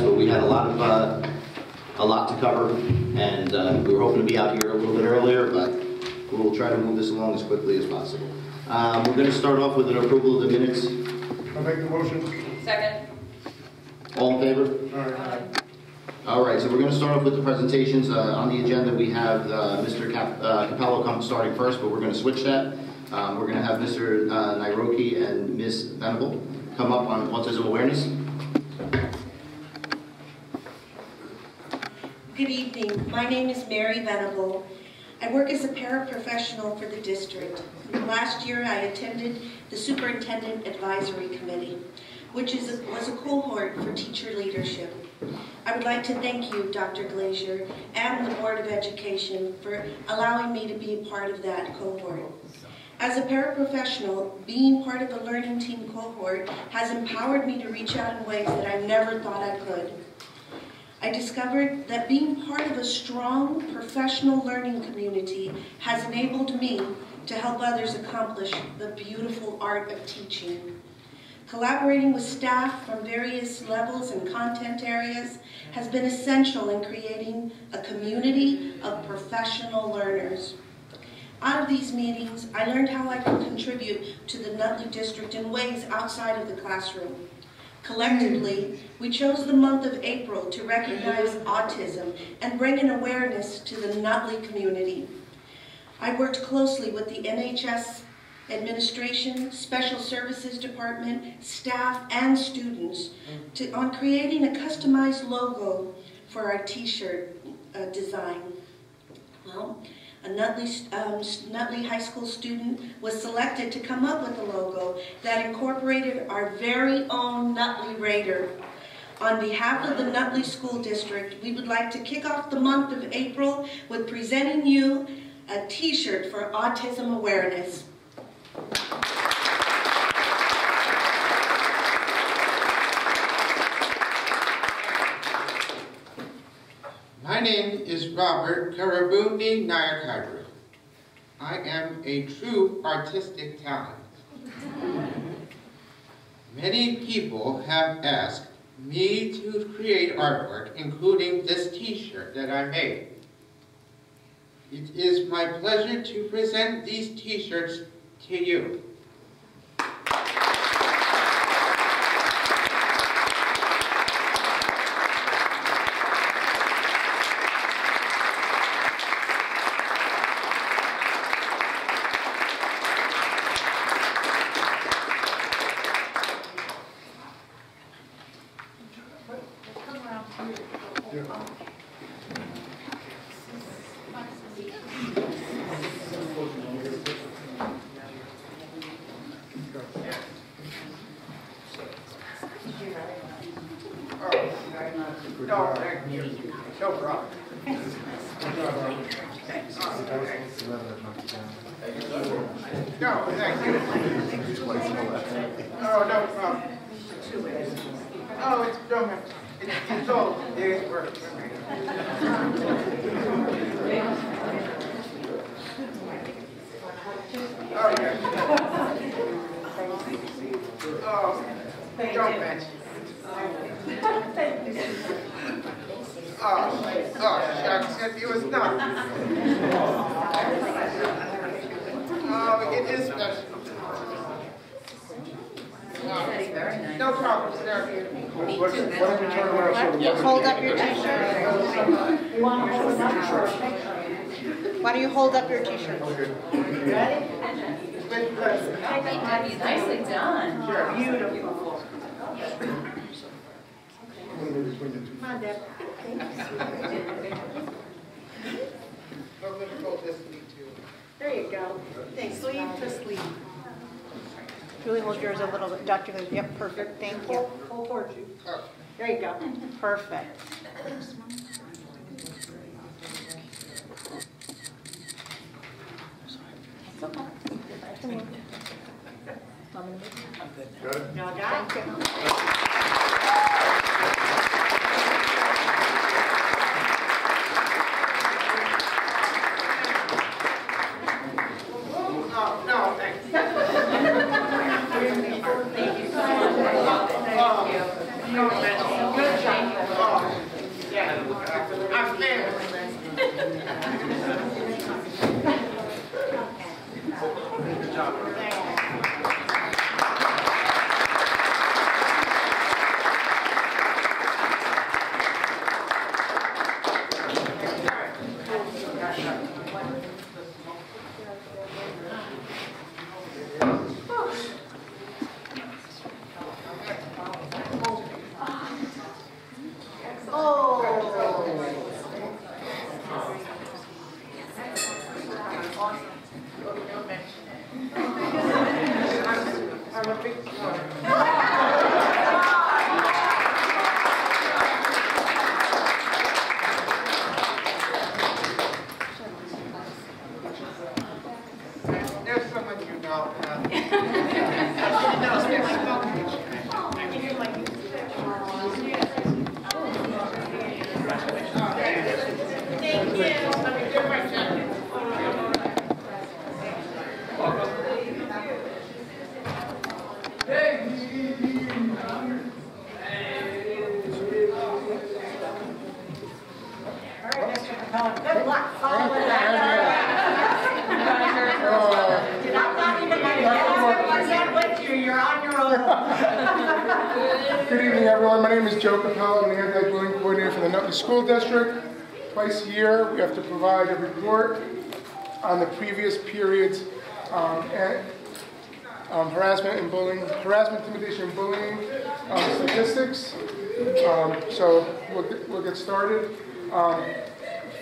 But we had a lot to cover, and we were hoping to be out here a little bit earlier, but we'll try to move this along as quickly as possible. We're going to start off with an approval of the minutes. I'll make the motion. Second. All in favor? Aye. All right, so we're going to start off with the presentations. On the agenda, we have Mr. Capello starting first, but we're going to switch that. We're going to have Mr. Nairoki and Ms. Venable come up on autism awareness. Good evening. My name is Mary Venable. I work as a paraprofessional for the district. Last year I attended the Superintendent Advisory Committee, which was a cohort for teacher leadership. I would like to thank you, Dr. Glazier, and the Board of Education for allowing me to be a part of that cohort. As a paraprofessional, being part of the learning team cohort has empowered me to reach out in ways that I never thought I could. I discovered that being part of a strong professional learning community has enabled me to help others accomplish the beautiful art of teaching. Collaborating with staff from various levels and content areas has been essential in creating a community of professional learners. Out of these meetings, I learned how I could contribute to the Nutley district in ways outside of the classroom. Collectively, we chose the month of April to recognize autism and bring an awareness to the Nutley community. I worked closely with the NHS administration, Special Services Department, staff, and students on creating a customized logo for our t-shirt design. Well, a Nutley High School student was selected to come up with a logo that incorporated our very own Nutley Raider. On behalf of the Nutley School District, we would like to kick off the month of April with presenting you a t-shirt for autism awareness. My name is Robert Karabundi Nayakadra. I am a true artistic talent. Many people have asked me to create artwork, including this t-shirt that I made. It is my pleasure to present these t-shirts to you. No problem. No, thank you. Oh, no problem. Oh, it's no matter. It's all days work. Oh, yeah. Oh, don't mention. Oh, shucks, if you was not. Oh, it is special. No problem, sir. Hold up your t-shirt. Why don't you hold up your t-shirt? Ready? Nicely done. Sure. Beautiful. Come on, Deb. There you go. Thanks. Sleeve to sleeve. Julie, hold yours a little bit. Dr. Glazier. Yep, perfect. Thank you. Hold towards you. There you go. Perfect. Good. No, got it. No, thanks. Thank you so much. Thank you. Good job. name is Joe Capello. I'm the anti-bullying coordinator for the Nutley School District. Twice a year, we have to provide a report on the previous period's harassment, intimidation, and bullying statistics. So we'll get started.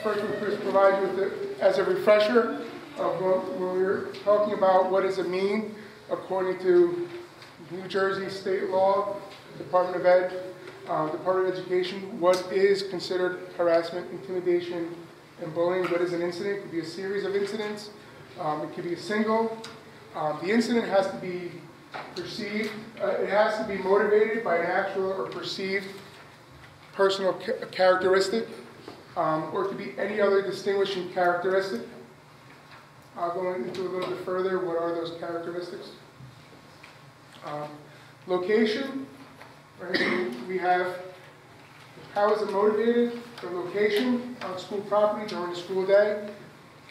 First, we'll provide you with as a refresher of when we were talking about what does it mean according to New Jersey state law, Department of Education, what is considered harassment, intimidation, and bullying. What is an incident? It could be a series of incidents. It could be a single. The incident has to be perceived. It has to be motivated by an actual or perceived personal characteristic, or it could be any other distinguishing characteristic. I'll go into a little bit further. What are those characteristics? Location. Right? We have how is it motivated? The location on school property during the school day. It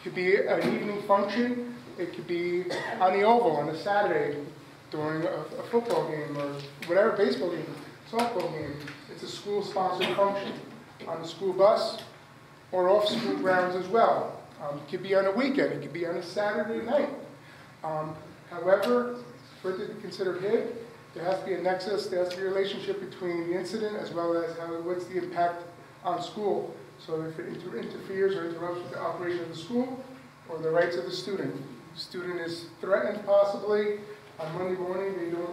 could be an evening function. It could be on the oval on a Saturday during a football game or whatever, baseball game, softball game. It's a school-sponsored function on the school bus or off school grounds as well. It could be on a weekend. It could be on a Saturday night. However, for it to be considered hid, there has to be a nexus, there has to be a relationship between the incident as well as what's the impact on school. So if it interferes or interrupts with the operation of the school or the rights of the student. The student is threatened possibly on Monday morning, they do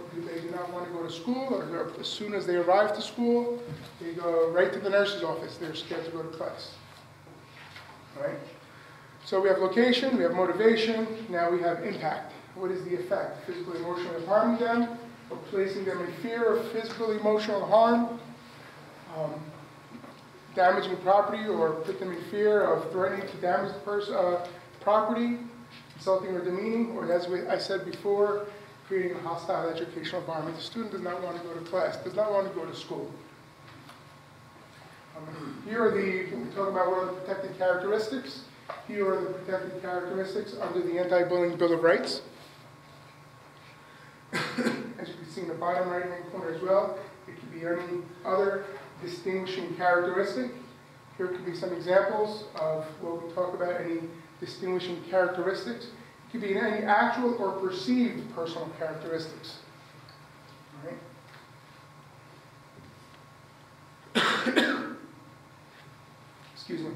not want to go to school, or as soon as they arrive to school, they go right to the nurse's office. They're scared to go to class. All right? So we have location, we have motivation, now we have impact. What is the effect? Physical, emotionally harming them, or placing them in fear of physical, emotional harm, damaging property, or put them in fear of threatening to damage the property, insulting or demeaning, or as I said before, creating a hostile educational environment. The student does not want to go to class, does not want to go to school. Here are we talk about what are the protected characteristics. Here are the protected characteristics under the Anti-Bullying Bill of Rights. As you can see in the bottom right-hand corner as well, it could be any other distinguishing characteristic. Here could be some examples of what we talk about, any distinguishing characteristics. It could be any actual or perceived personal characteristics. All right. Excuse me.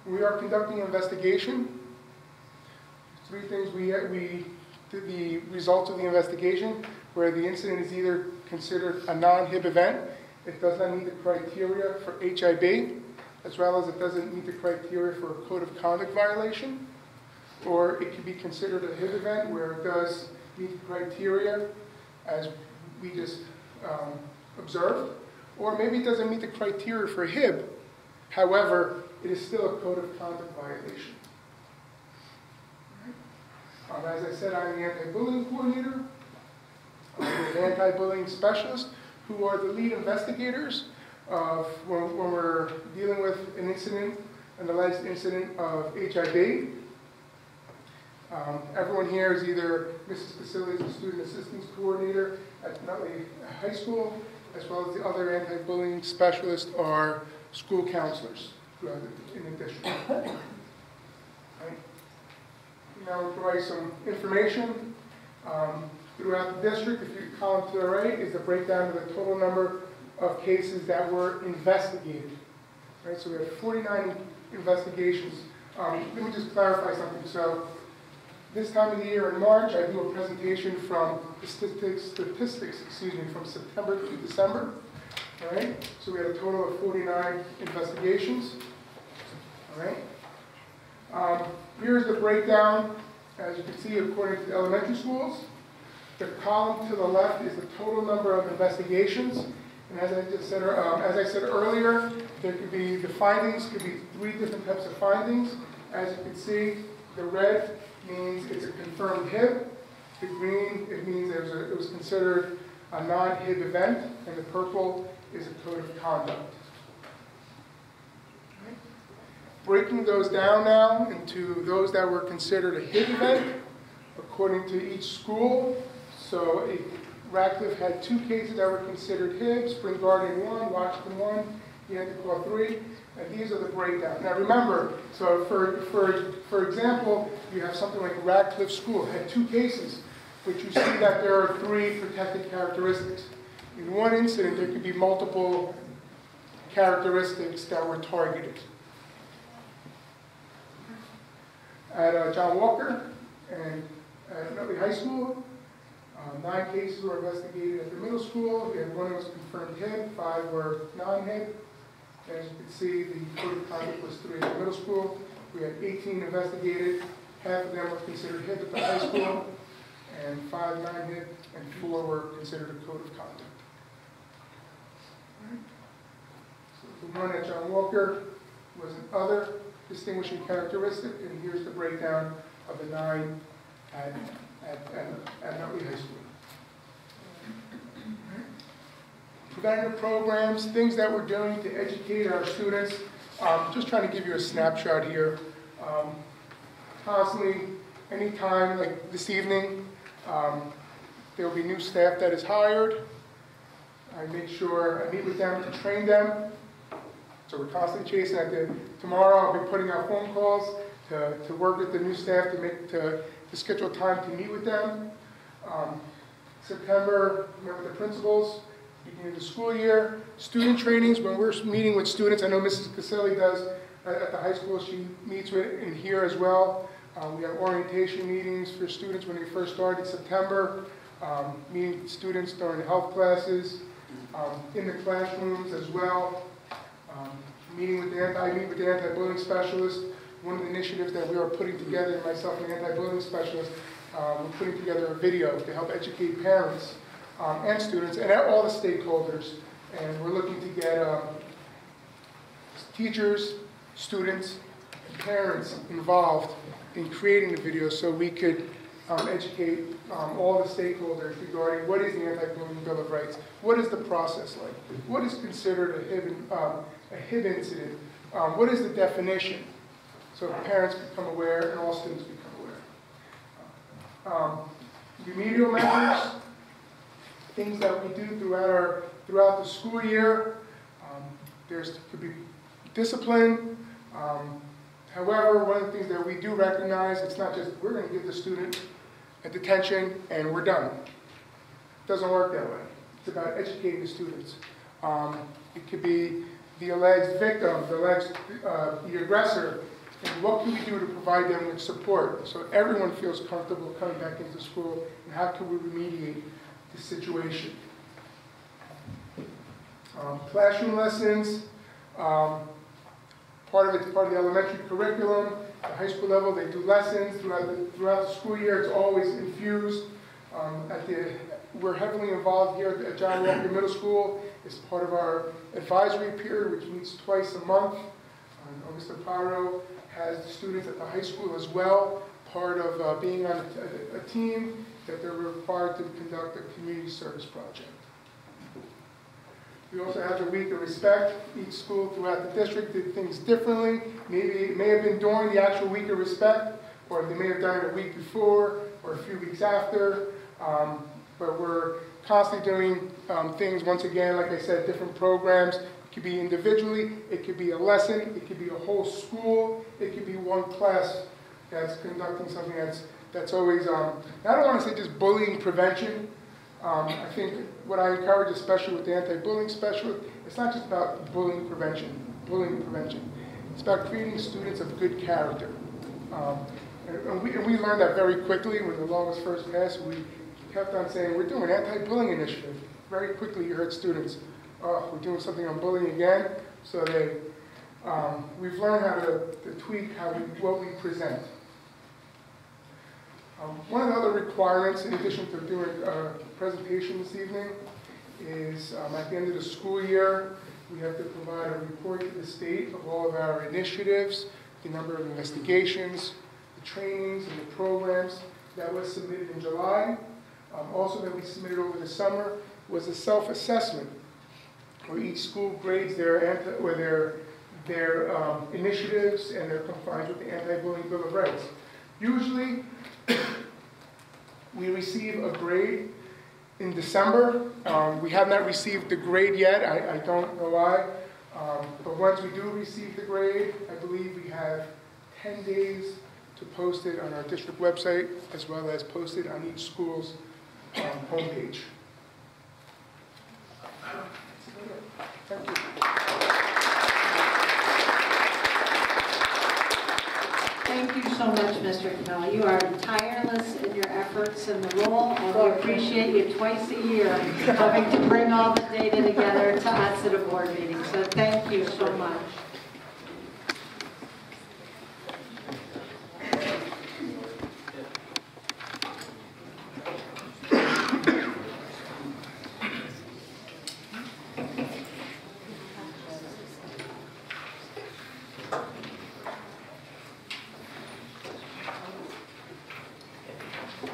We are conducting an investigation. Three things we did the results of the investigation, where the incident is either considered a non-HIB event, it does not meet the criteria for HIB, as well as it doesn't meet the criteria for a code of conduct violation, or it could be considered a HIB event where it does meet the criteria as we just observed, or maybe it doesn't meet the criteria for HIB, however, it is still a code of conduct violation. As I said, I'm the anti-bullying coordinator. I'm an anti-bullying specialist who are the lead investigators of when we're dealing with an incident, an alleged incident of HIB. Everyone here is either Mrs. Casilli is the student assistance coordinator at Nutley High School, as well as the other anti-bullying specialists are school counselors in the district. Right. Now we'll provide some information throughout the district. If you column to the right is the breakdown of the total number of cases that were investigated. Right, so we have 49 investigations. Let me just clarify something. So this time of the year in March, I do a presentation from statistics, from September to December. All right, so we had a total of 49 investigations. All right. Here's the breakdown, as you can see, according to the elementary schools. The column to the left is the total number of investigations. And as I said earlier, there could be, the findings could be 3 different types of findings. As you can see, the red means it's a confirmed HIB. The green, it means it was considered a non-HIB event. And the purple is a code of conduct. Breaking those down now into those that were considered a HIB event according to each school. So Radcliffe had 2 cases that were considered HIB, Spring Garden 1, Washington 1, Yanticlaw 3, and these are the breakdown. Now remember, so for example, you have something like Radcliffe School had 2 cases, but you see that there are 3 protected characteristics. In one incident, there could be multiple characteristics that were targeted. At John Walker and at Nutley High School, 9 cases were investigated at the middle school. We had 1 that was confirmed HIB, 5 were non-HIB. As you can see, the code of conduct was 3 at the middle school. We had 18 investigated. Half of them were considered HIB at the high school, and 5 non-HIB, and 4 were considered a code of conduct. Right. So the 1 at John Walker was an other distinguishing characteristic, and here's the breakdown of the 9 at Nutley High School. Preventative programs, things that we're doing to educate our students. Just trying to give you a snapshot here. Constantly, anytime, like this evening, there will be new staff that is hired. I make sure I meet with them to train them. So we're constantly chasing at tomorrow I'll be putting out phone calls to work with the new staff to schedule time to meet with them. September, remember the principals, beginning of the school year. Student trainings, when we're meeting with students, I know Mrs. Caselli does at the high school, she meets with in here as well. We have orientation meetings for students when they first start in September, meeting with students during health classes, in the classrooms as well. Meeting with the anti-bullying specialists. One of the initiatives that we are putting together, myself and the anti-bullying specialist, we're putting together a video to help educate parents and students and all the stakeholders. And we're looking to get teachers, students, and parents involved in creating the video so we could educate all the stakeholders regarding what is the Anti-Bullying Bill of Rights, what is the process like, what is considered a HIB incident, what is the definition, so parents become aware and all students become aware. Remedial measures, things that we do throughout the school year. Could be discipline. However, one of the things that we do recognize, it's not just we're going to give the student a detention and we're done. It doesn't work that way. It's about educating the students. It could be the alleged victim, the aggressor, and what can we do to provide them with support so everyone feels comfortable coming back into school, and how can we remediate the situation. Classroom lessons, part of the elementary curriculum. At the high school level, they do lessons throughout the school year. It's always infused. We're heavily involved here at John Walker Middle School. It's part of our advisory period, which meets twice a month. Mr. Paro has the students at the high school as well, part of being on a team that they're required to conduct a community service project. We also have the Week of Respect. Each school throughout the district did things differently. Maybe it may have been during the actual Week of Respect, or they may have done it a week before, or a few weeks after. But we're constantly doing things, once again, like I said, different programs. It could be individually, it could be a lesson, it could be a whole school, it could be one class that's conducting something that's always, I don't want to say just bullying prevention. I think what I encourage, especially with the anti-bullying specialist, it's not just about bullying prevention. It's about creating students of good character. And we learned that very quickly when the law was first passed. We kept on saying, we're doing an anti-bullying initiative. Very quickly you heard students, we're doing something on bullying again. So we've learned how to tweak what we present. One of the other requirements, in addition to doing a presentation this evening, is at the end of the school year, we have to provide a report to the state of all of our initiatives, the number of investigations, the trainings, and the programs. That was submitted in July. Also that we submitted over the summer was a self-assessment, where each school grades their initiatives and their compliance with the Anti-Bullying Bill of Rights. Usually, we receive a grade in December. We have not received the grade yet. I don't know why. But once we do receive the grade, I believe we have 10 days to post it on our district website, as well as post it on each school's homepage. Thank you. Thank you so much, Mr. Capella. You are tireless in your efforts in the role, and we appreciate you twice a year having to bring all the data together to us at a board meeting. So thank you so much.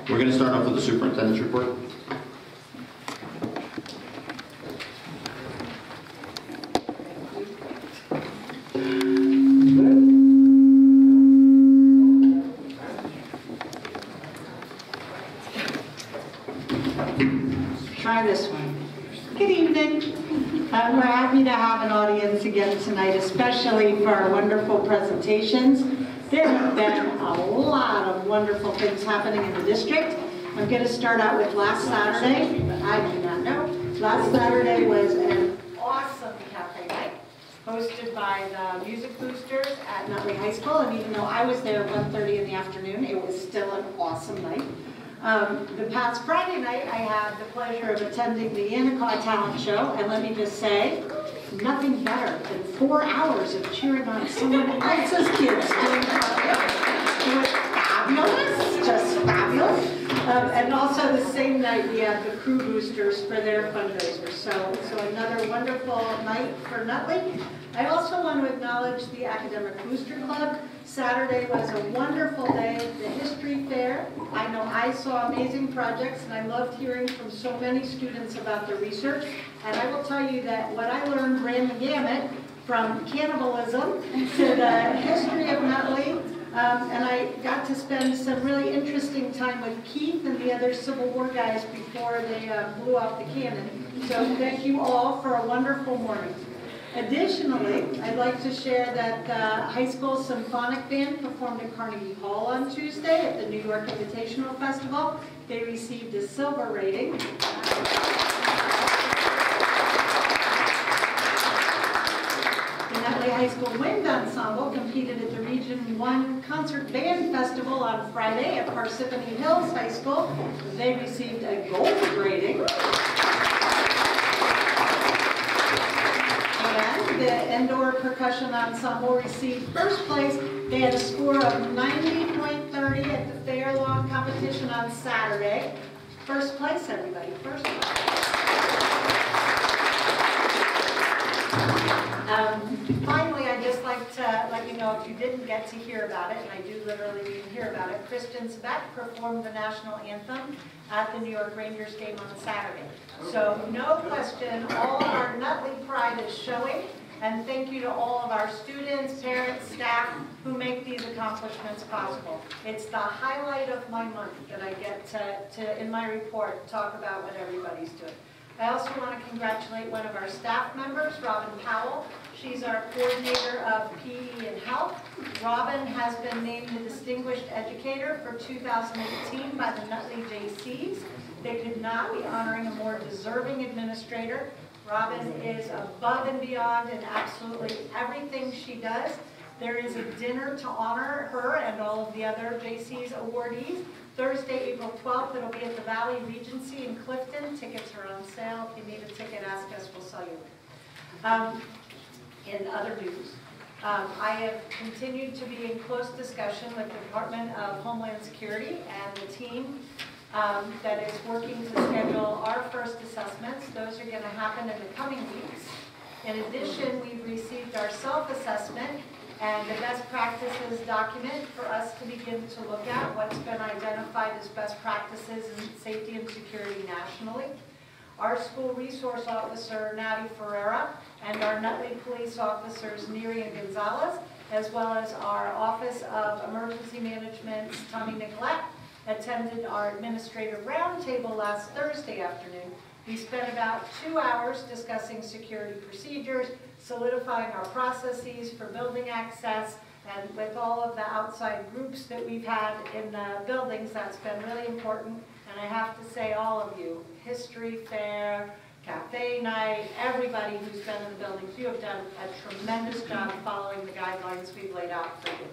We're going to start off with the Superintendent's Report. Try this one. Good evening. We're happy to have an audience again tonight, especially for our wonderful presentations. There have been a lot of wonderful things happening in the district. I'm going to start out with last Saturday. I do not know. Last Saturday was an awesome cafe night hosted by the Music Boosters at Nutley High School. And even though I was there at 1:30 in the afternoon, it was still an awesome night. The past Friday night, I had the pleasure of attending the Antiqua Talent Show, and let me just say, nothing better than 4 hours of cheering on someone else's kids doing it was fabulous, just fabulous. And also the same night, we had the Crew Boosters for their fundraiser. So another wonderful night for Nutley. I also want to acknowledge the Academic Booster Club. Saturday was a wonderful day. The history fair. I know I saw amazing projects, and I loved hearing from so many students about the research. And I will tell you that what I learned ran the gamut from cannibalism to the history of Nutley. And I got to spend some really interesting time with Keith and the other Civil War guys before they blew off the cannon. So thank you all for a wonderful morning. Additionally, I'd like to share that the High School Symphonic Band performed at Carnegie Hall on Tuesday at the New York Invitational Festival. They received a silver rating. The Nutley High School Wind Ensemble competed at the Region 1 Concert Band Festival on Friday at Parsippany Hills High School. They received a gold rating. And the Indoor Percussion Ensemble received first place. They had a score of 90.30 at the Fair Lawn competition on Saturday. First place, everybody, first place. Finally, I'd just like to let you know, if you didn't get to hear about it, and I do literally mean hear about it, Kristen Beck performed the national anthem at the New York Rangers game on Saturday. So no question, all of our Nutley pride is showing, and thank you to all of our students, parents, staff who make these accomplishments possible. It's the highlight of my month that I get to in my report, talk about what everybody's doing. I also want to congratulate one of our staff members, Robin Powell. She's our coordinator of PE and health. Robin has been named the Distinguished Educator for 2018 by the Nutley JCs. They could not be honoring a more deserving administrator. Robin is above and beyond in absolutely everything she does. There is a dinner to honor her and all of the other JC's awardees. Thursday, April 12th, it'll be at the Valley Regency in Clifton. Tickets are on sale. If you need a ticket, ask us, we'll sell you one. In other news, I have continued to be in close discussion with the Department of Homeland Security and the team that is working to schedule our first assessments. Those are going to happen in the coming weeks. In addition, we've received our self-assessment and the best practices document for us to begin to look at what's been identified as best practices in safety and security nationally. Our school resource officer, Natty Ferreira, and our Nutley police officers, Neri and Gonzalez, as well as our Office of Emergency Management's Tommy Nicolette, attended our administrative roundtable last Thursday afternoon. We spent about 2 hours discussing security procedures, solidifying our processes for building access, and with all of the outside groups that we've had in the buildings, that's been really important. And I have to say, all of you, history fair, cafe night, everybody who's been in the buildings, you have done a tremendous job following the guidelines we've laid out for you.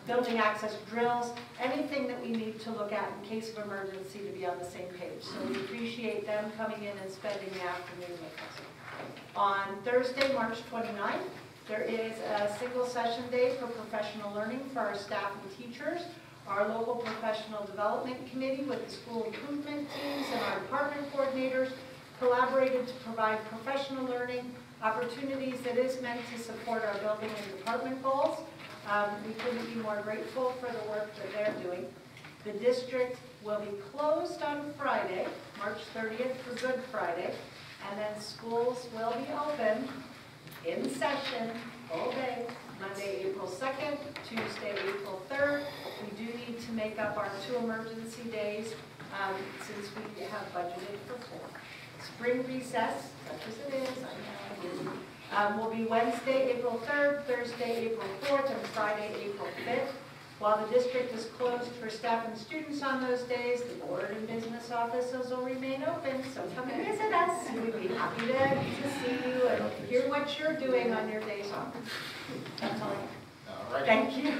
Building access drills, anything that we need to look at in case of emergency to be on the same page. So we appreciate them coming in and spending the afternoon with us. On Thursday, March 29th, there is a single session day for professional learning for our staff and teachers. Our local professional development committee with the school improvement teams and our department coordinators collaborated to provide professional learning opportunities that is meant to support our building and department goals. We couldn't be more grateful for the work that they're doing. The district will be closed on Friday, March 30th for Good Friday, and then schools will be open in session all day, Monday, April 2nd, Tuesday, April 3rd. We do need to make up our 2 emergency days since we have budgeted for 4. Spring recess, such as it is, I know, will be Wednesday, April 3rd, Thursday, April 4th, and Friday, April 5th. While the district is closed for staff and students on those days, the board and business offices will remain open, so come and visit us. We'd be happy to see you and hear what you're doing on your days off. That's all I have. All right. Thank you.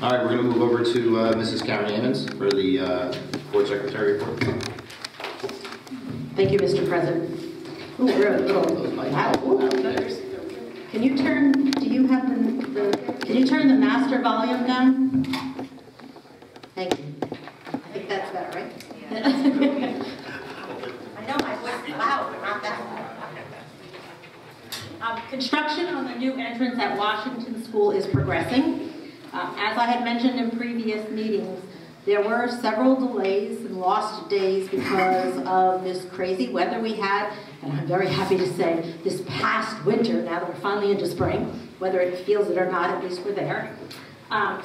All right, we're going to move over to Mrs. Karen Ammons for the board secretary report. Thank you, Mr. President. Ooh, we're a little, wow. Ooh. Can you turn, do you have can you turn the master volume down? Thank you. I think that's better, right? Yeah. I know my voice is loud, but not that loud. Construction on the new entrance at Washington School is progressing. As I had mentioned in previous meetings, there were several delays and lost days because of this crazy weather we had, and I'm very happy to say this past winter, now that we're finally into spring, whether it feels it or not, at least we're there.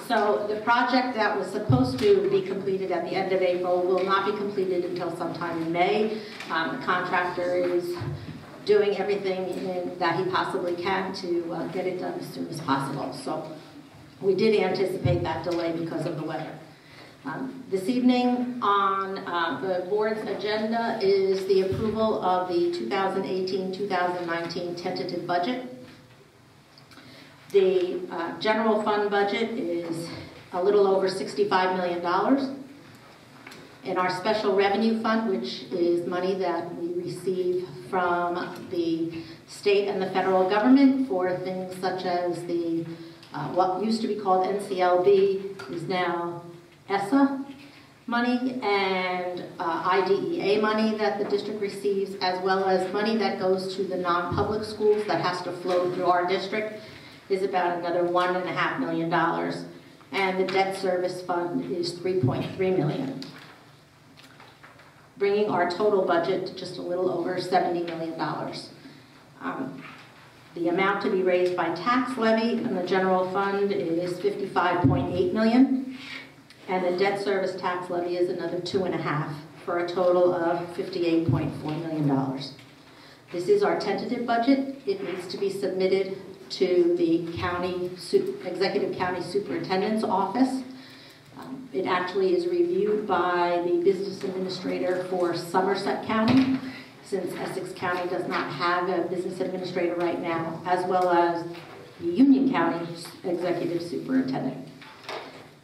So the project that was supposed to be completed at the end of April will not be completed until sometime in May. The contractor is doing everything that he possibly can to get it done as soon as possible. So we did anticipate that delay because of the weather. This evening on the board's agenda is the approval of the 2018-2019 tentative budget. The general fund budget is a little over $65 million. In our special revenue fund, which is money that we receive from the state and the federal government for things such as the what used to be called NCLB is now ESSA money, and IDEA money that the district receives, as well as money that goes to the non-public schools that has to flow through our district, is about another $1.5 million. And the debt service fund is $3.3 million, bringing our total budget to just a little over $70 million. The amount to be raised by tax levy in the general fund is $55.8 million. And the debt service tax levy is another 2.5 for a total of $58.4 million. This is our tentative budget. It needs to be submitted to the Executive County Superintendent's Office. It actually is reviewed by the business administrator for Somerset County, since Essex County does not have a business administrator right now, as well as the Union County Executive Superintendent.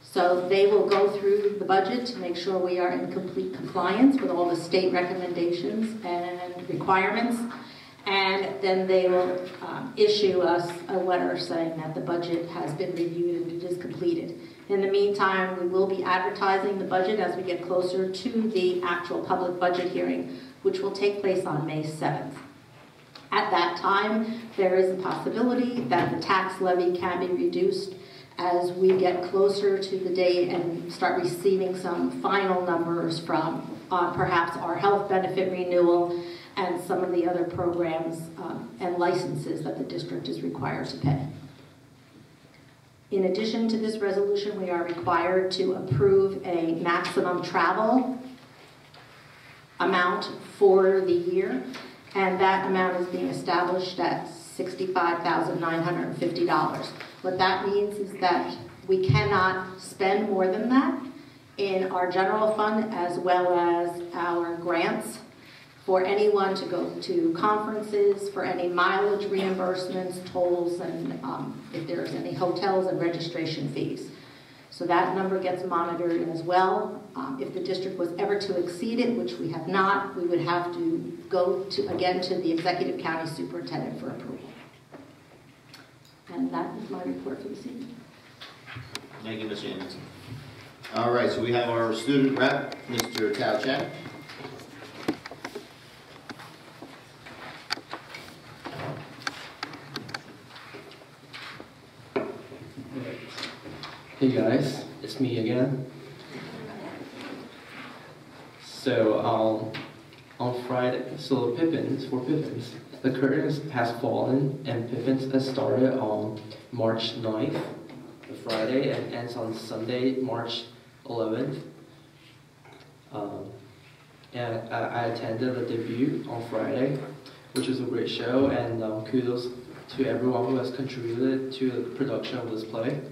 So they will go through the budget to make sure we are in complete compliance with all the state recommendations and requirements, and then they will issue us a letter saying that the budget has been reviewed and it is completed. In the meantime, we will be advertising the budget as we get closer to the actual public budget hearing, which will take place on May 7th. At that time, there is a possibility that the tax levy can be reduced as we get closer to the date and start receiving some final numbers from perhaps our health benefit renewal and some of the other programs and licenses that the district is required to pay. In addition to this resolution, we are required to approve a maximum travel amount for the year, and that amount is being established at $65,950. What that means is that we cannot spend more than that in our general fund as well as our grants for anyone to go to conferences, for any mileage reimbursements, tolls, and if there's any hotels and registration fees. So that number gets monitored as well. If the district was ever to exceed it, which we have not, we would have to go again to the Executive County Superintendent for approval. And that is my report for this evening. Thank you, Ms. Anderson. All right, so we have our student rep, Mr. Tao Chen. Hey guys, it's me again. So on Friday, so Pippins, the curtains has fallen and Pippins has started on March 9th, the Friday, and ends on Sunday, March 11th. And I attended the debut on Friday, which was a great show, and kudos to everyone who has contributed to the production of this play.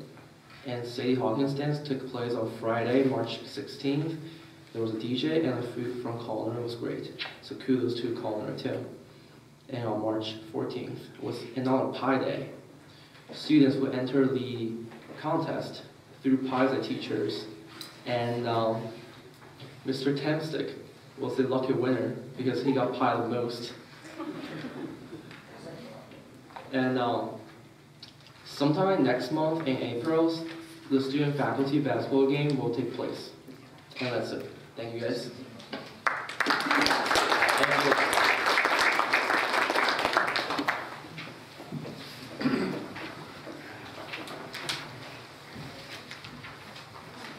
And Sadie Hawkins dance took place on Friday, March 16th. There was a DJ, and the food from Culinary was great. So kudos to Culinary too. And on March 14th was another Pie Day. Students would enter the contest through pies at teachers, and Mr. Temstick was the lucky winner because he got pie the most. And sometime next month in April, the student faculty basketball game will take place. And that's it. Thank you guys. Thank you.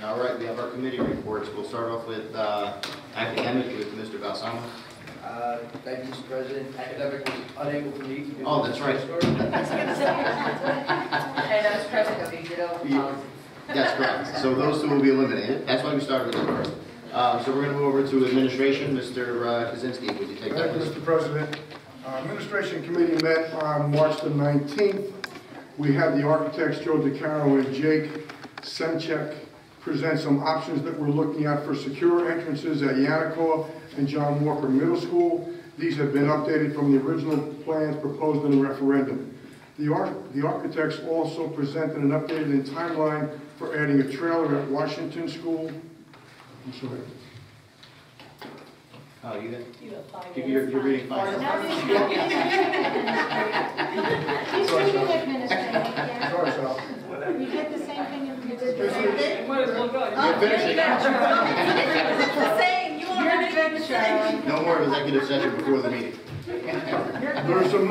All right, we have our committee reports. We'll start off with academic with Mr. Balsamo. Thank you, Mr. President. Academic was unable to meet. Oh, that's right. And Mr. President, we did over policy. That's correct. So those two will be eliminated. That's why we started with them first. So we're going to move over to administration. Mr. Kaczynski, would you take that? Thank you, Mr. President. Administration Committee met on March the 19th. We had the architects, Joe DeCaro and Jake Senchek, present some options that we're looking at for secure entrances at Yannicka and John Walker Middle School. These have been updated from the original plans proposed in the referendum. The architects also presented an updated timeline for adding a trailer at Washington School. I'm sorry. Oh, you're reading fine. He's reading administrative, yeah. Sorry, Sal. We did the same thing in Might as well go. You're finishing. It's the same. You already did the same. No more executive session before the meeting. There's some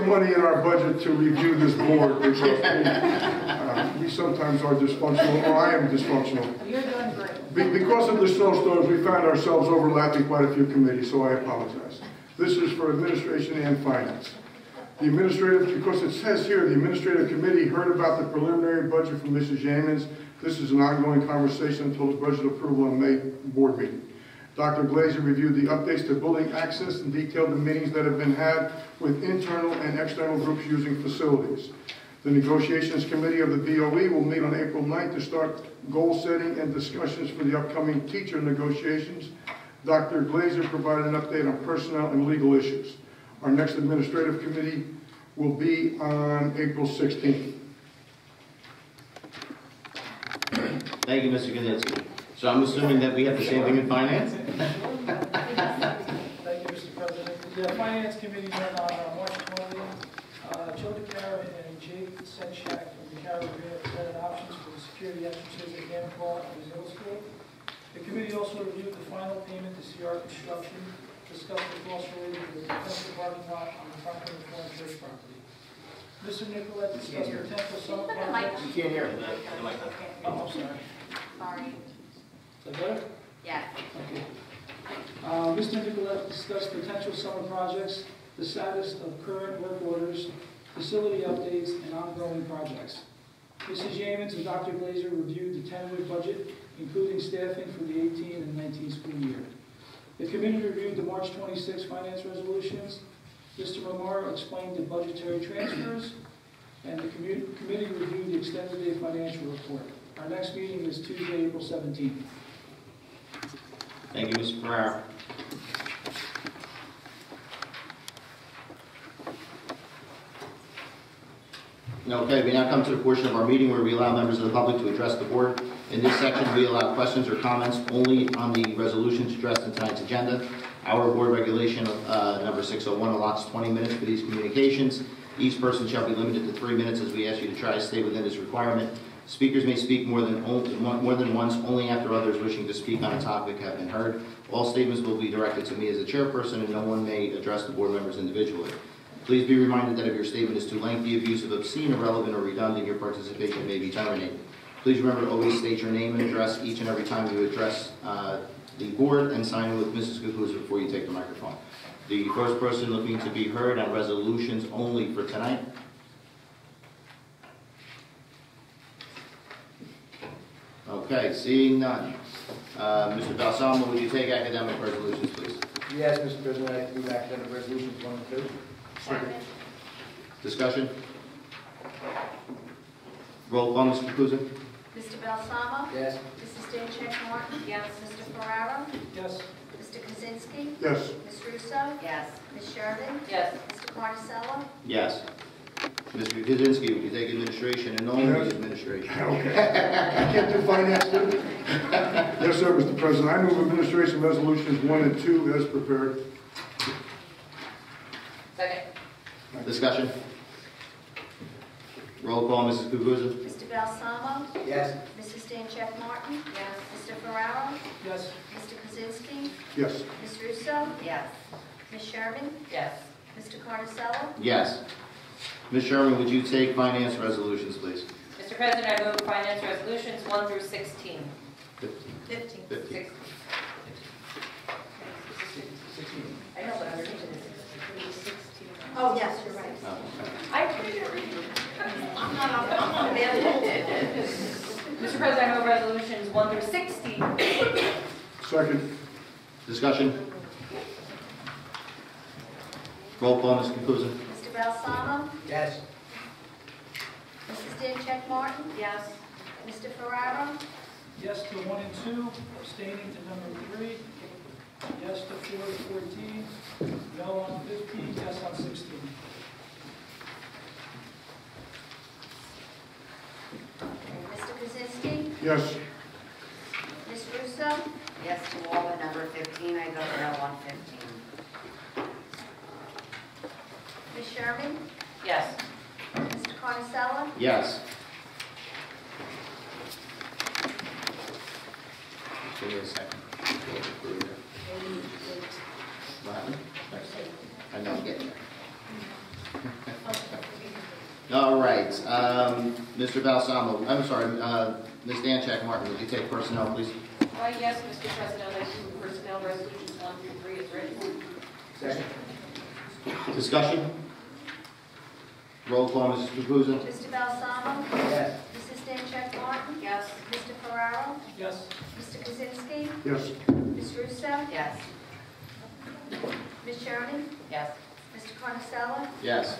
money in our budget to review this board because we sometimes are dysfunctional, or I am dysfunctional. You're doing great. Because of the snowstorms, we found ourselves overlapping quite a few committees, so I apologize. This is for administration and finance. The administrative, because it says here, the administrative committee heard about the preliminary budget from Mrs. Yamins. This is an ongoing conversation until the budget approval on May board meeting. Dr. Glazer reviewed the updates to building access and detailed the meetings that have been had with internal and external groups using facilities. The negotiations committee of the BOE will meet on April 9th to start goal setting and discussions for the upcoming teacher negotiations. Dr. Glazer provided an update on personnel and legal issues. Our next administrative committee will be on April 16th. Thank you, Mr. Kaczynski. So I'm assuming that we have the same thing in finance? Thank you, Mr. President. The Finance Committee met on March 20th. Joe DeCaro and Jake Senchak of DeCaro presented options for the security entrances at Yannicka and the middle school. The committee also reviewed the final payment to CR Construction, discussed the cost related to the potential parking lot on the Franklin Reformed Church property. Mr. Nicolette discussed potential summer projects. You can't hear. Oh, I'm sorry. Sorry. Is that better? Yes. Okay. Mr. Nicolette discussed potential summer projects, the status of current work orders, facility updates, and ongoing projects. Mrs. Yeamans and Dr. Glazer reviewed the tentative budget, including staffing for the 18 and 19 school year. The committee reviewed the March 26 finance resolutions. Mr. Romero explained the budgetary transfers, and the committee reviewed the extended day financial report. Our next meeting is Tuesday, April 17th. Thank you, Mr. Ferrara. Okay, we now come to the portion of our meeting where we allow members of the public to address the board. In this section, we allow questions or comments only on the resolutions addressed in tonight's agenda. Our board regulation number 601 allots 20 minutes for these communications. Each person shall be limited to 3 minutes, as we ask you to try to stay within this requirement. Speakers may speak more than once, only after others wishing to speak on a topic have been heard. All statements will be directed to me as the chairperson, and no one may address the board members individually. Please be reminded that if your statement is too lengthy, abusive, obscene, irrelevant, or redundant, your participation may be terminated. Please remember to always state your name and address each and every time you address the board, and sign in with Mrs. Kukuza before you take the microphone. The first person looking to be heard on resolutions only for tonight. Okay, seeing none. Mr. Balsamo, would you take academic resolutions, please? Yes, Mr. President, I move academic resolutions 1 and 2. Second. Discussion? Roll call, Mr. Kukuza. Mr. Balsamo? Yes. Mrs. Stanchek Martin? Yes. Mr. Ferrara? Yes. Mr. Kaczynski? Yes. Ms. Russo? Yes. Ms. Sherman? Yes. Mr. Carnicella? Yes. Mr. Kaczynski, would you take administration and only Yes. administration? Okay. I can't do finance, too? Yes, sir, Mr. President. I move administration resolutions 1 and 2 as prepared. Second. Discussion? Roll call, Mrs. Kukuza. Mr. Balsamo? Yes. Mrs. Stanchek Martin? Yes. Mr. Ferrara? Yes. Mr. Kaczynski? Yes. Ms. Russo? Yes. Ms. Sherman? Yes. Mr. Carnicella? Yes. Ms. Sherman, would you take finance resolutions, please? Mr. President, I move finance resolutions 1 through 16. 15. 15. I know, but underneath it is 16. Oh, yes, you're right. Oh, okay. I couldn't read. I'm not available. Mr. President, I move resolutions 1 through 16. Second. Discussion? Roll call, Ms. Kukuza. Mr. Balsamo? Yes. Mrs. Stanchek Martin? Yes. Mr. Ferrara? Yes to 1 and 2, abstaining to number 3. Yes to 4 to 14. No on 15, yes on 16. Mr. Kaczynski? Yes. Ms. Russo? Yes to all but number 15. I vote no on 15. Ms. Sherman? Yes. Mr. Carnicella? Yes. Give me a second. What happened? I know I'm getting there. All right, Mr. Balsamo, I'm sorry, Ms. Stanchek Martin, would you take personnel, please? Yes, Mr. President, I move personnel resolutions 1 through 3 is written. Second. Discussion? Roll call, Mrs. Kukuza. Mr. Balsamo? Yes. Mrs. Stanchek Martin? Yes. Mr. Ferrara? Yes. Mr. Kaczynski? Yes. Ms. Russo? Yes. Ms. Sherman? Yes. Mr. Carnicella? Yes.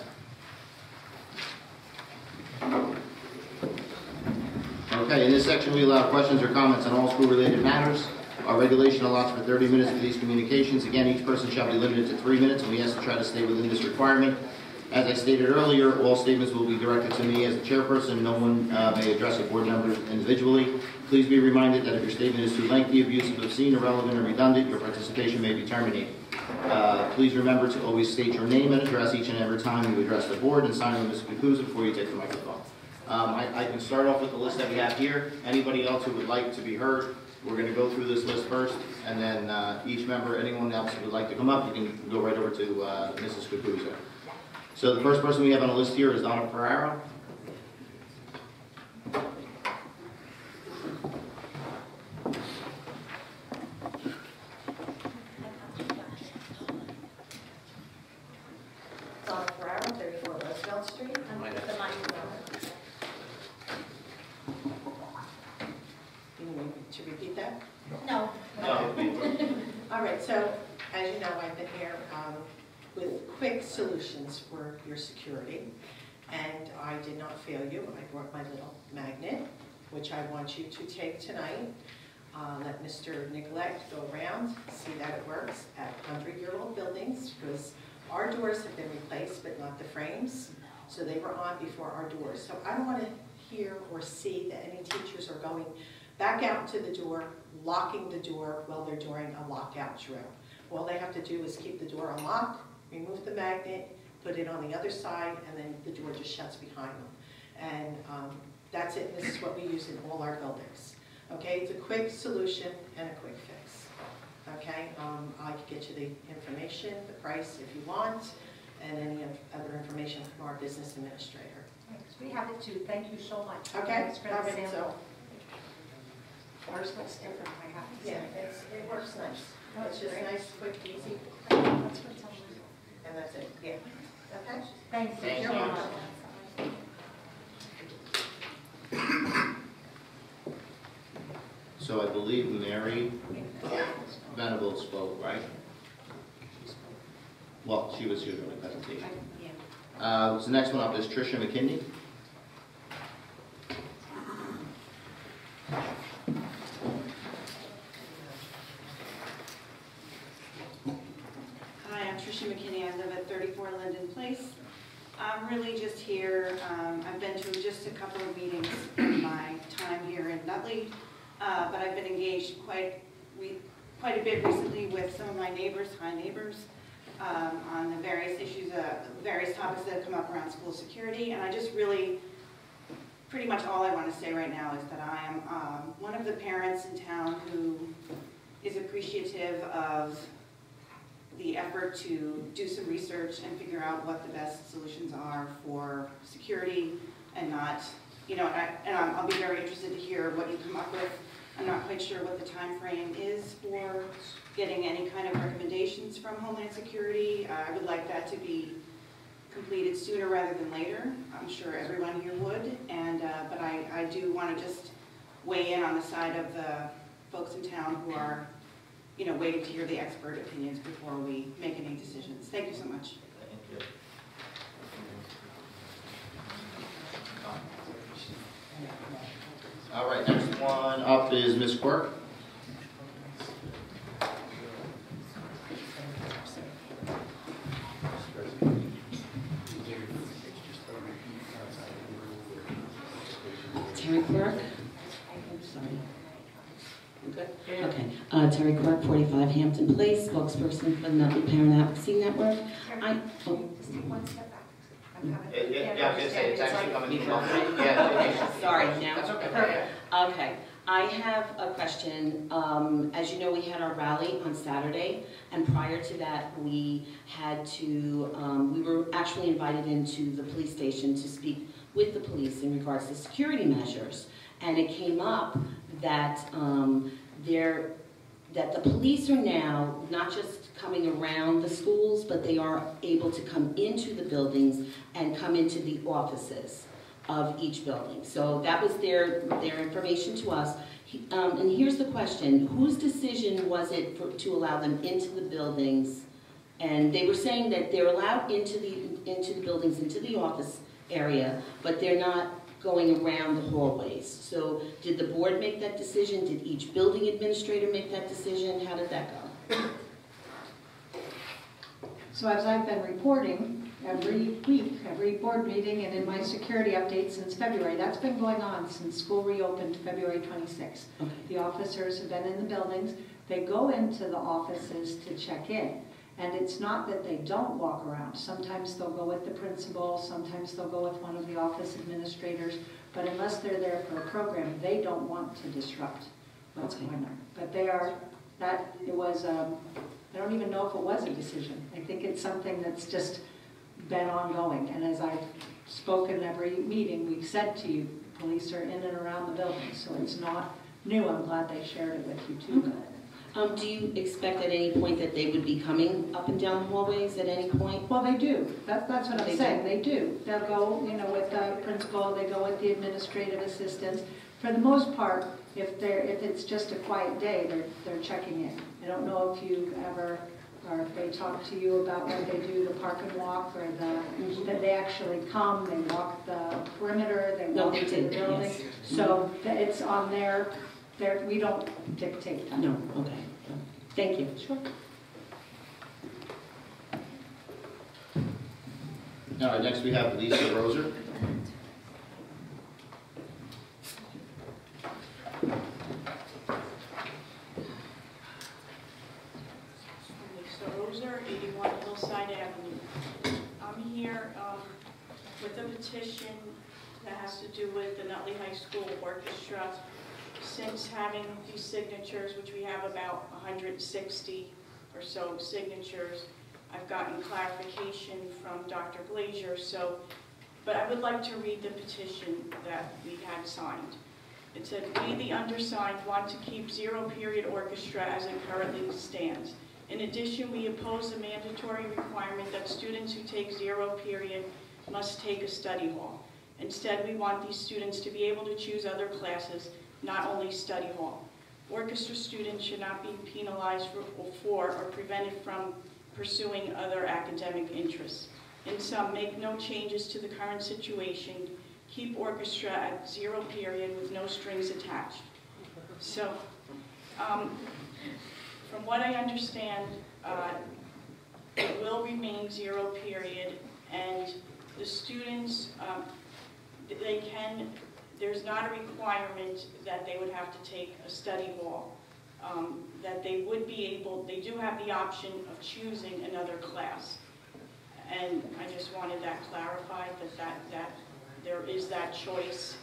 Okay, in this section we allow questions or comments on all school-related matters. Our regulation allots for 30 minutes for these communications. Again, each person shall be limited to 3 minutes, and we ask to try to stay within this requirement. As I stated earlier, all statements will be directed to me as the chairperson. No one may address a board member individually. Please be reminded that if your statement is too lengthy, abusive, obscene, irrelevant, or redundant, your participation may be terminated. Please remember to always state your name and address each and every time you address the board, and sign with Ms. Kukuza before you take the microphone. I can start off with the list that we have here. Anybody else who would like to be heard, we're going to go through this list first, and then each member, anyone else who would like to come up, you can go right over to Mrs. Kukuza. So the first person we have on the list here is Donna Ferrara. Donna Ferrara, 34 Roosevelt Street. right, so as you know, I've been here with quick solutions for your security, and I did not fail you. I brought my little magnet, which I want you to take tonight. Let Mr. Nicolette go around, see that it works at 100-year-old buildings, because our doors have been replaced, but not the frames, so they were on before our doors. So I don't want to hear or see that any teachers are going back out to the door, locking the door while they're doing a lockout drill. All they have to do is keep the door unlocked, remove the magnet, put it on the other side, and then the door just shuts behind them. And that's it. This is what we use in all our buildings. Okay, it's a quick solution and a quick fix. Okay, I can get you the information, the price if you want, and any other information from our business administrator. Thanks. We have it too. Thank you so much. Okay, Thanks for the alright, sample. so Ours looks different, I have to say. yeah, it works nice. It's just nice, quick, easy, That's what's on my- and that's it. Yeah. Okay. Thank you. Thank so you. much. So I believe Mary Venable spoke, right? Well, she was here during the presentation. So the next one up is Tricia McKinney. Hi, I'm Tricia McKinney. I live at 34 Linden Place. I'm really just here. I've been to just a couple of meetings in my time here in Nutley, but I've been engaged quite a bit recently with some of my neighbors, on the various issues, various topics that have come up around school security. And I just really, pretty much all I want to say right now is that I am one of the parents in town who is appreciative of the effort to do some research and figure out what the best solutions are for security and not, you know, I'll be very interested to hear what you come up with. I'm not quite sure what the time frame is for getting any kind of recommendations from Homeland Security. I would like that to be completed sooner rather than later. I'm sure everyone here would, and but I do want to just weigh in on the side of the folks in town who are, you know, waiting to hear the expert opinions before we make any decisions. Thank you so much. Thank you. All right, next one up is Ms. Quirk. Terry Quirk. Sorry. I'm good? Okay. Terry Quirk, 45 Hampton Place, spokesperson for the Nutley Parent Advocacy Network. Just take one step back. I'm having- Yeah, I was going to say, it's actually coming from Sorry, now. That's okay. Perfect. Okay. I have a question. As you know, we had our rally on Saturday, and prior to that, we had to, we were actually invited into the police station to speak with the police in regards to security measures. And it came up that that the police are now not just coming around the schools, but they are able to come into the buildings and come into the offices of each building. So that was their information to us. And here's the question: whose decision was it to allow them into the buildings? And they were saying that they're allowed into the buildings, into the office area, but they're not going around the hallways. So did the board make that decision? Did each building administrator make that decision? How did that go? So as I've been reporting every week, every board meeting, and in my security update since February, that's been going on since school reopened February 26th. Okay. The officers have been in the buildings. They go into the offices to check in. And it's not that they don't walk around. Sometimes they'll go with the principal, sometimes they'll go with one of the office administrators, but unless they're there for a program, they don't want to disrupt what's going on. But they are, it was, I don't even know if it was a decision. I think it's something that's just been ongoing. And as I've spoken every meeting, we've said to you, police are in and around the building, so it's not new. I'm glad they shared it with you too. Okay. Do you expect at any point that they would be coming up and down the hallways at any point? Well, they do. That's what I'm saying. They do. They'll go, you know, with the principal, they go with the administrative assistants. For the most part, if it's just a quiet day, they're checking in. I don't know if you've ever, or if they talk to you about what they do, the park and walk, or that they actually come, they walk the perimeter, they walk they to the did, building. yes. So it's on we don't dictate that. No, okay. Thank you. Sure. All right, next we have Lisa Roser. Lisa Roser, 81 Hillside Avenue. I'm here with a petition that has to do with the Nutley High School Orchestra. Since having these signatures, which we have about 160 or so signatures, I've gotten clarification from Dr. Glazier, but I would like to read the petition that we had signed. It said, "We, the undersigned, want to keep zero-period orchestra as it currently stands. In addition, we oppose the mandatory requirement that students who take zero-period must take a study hall. Instead, we want these students to be able to choose other classes, not only study hall. Orchestra students should not be penalized for or prevented from pursuing other academic interests. In sum, make no changes to the current situation. Keep orchestra at zero-period with no strings attached." So, from what I understand, it will remain zero-period, and the students, there's not a requirement that they would have to take a study hall. That they would be able, they do have the option of choosing another class. And I just wanted that clarified, that there is that choice.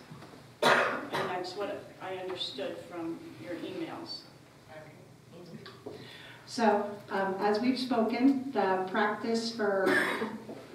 And that's what I understood from your emails. So, as we've spoken, the practice for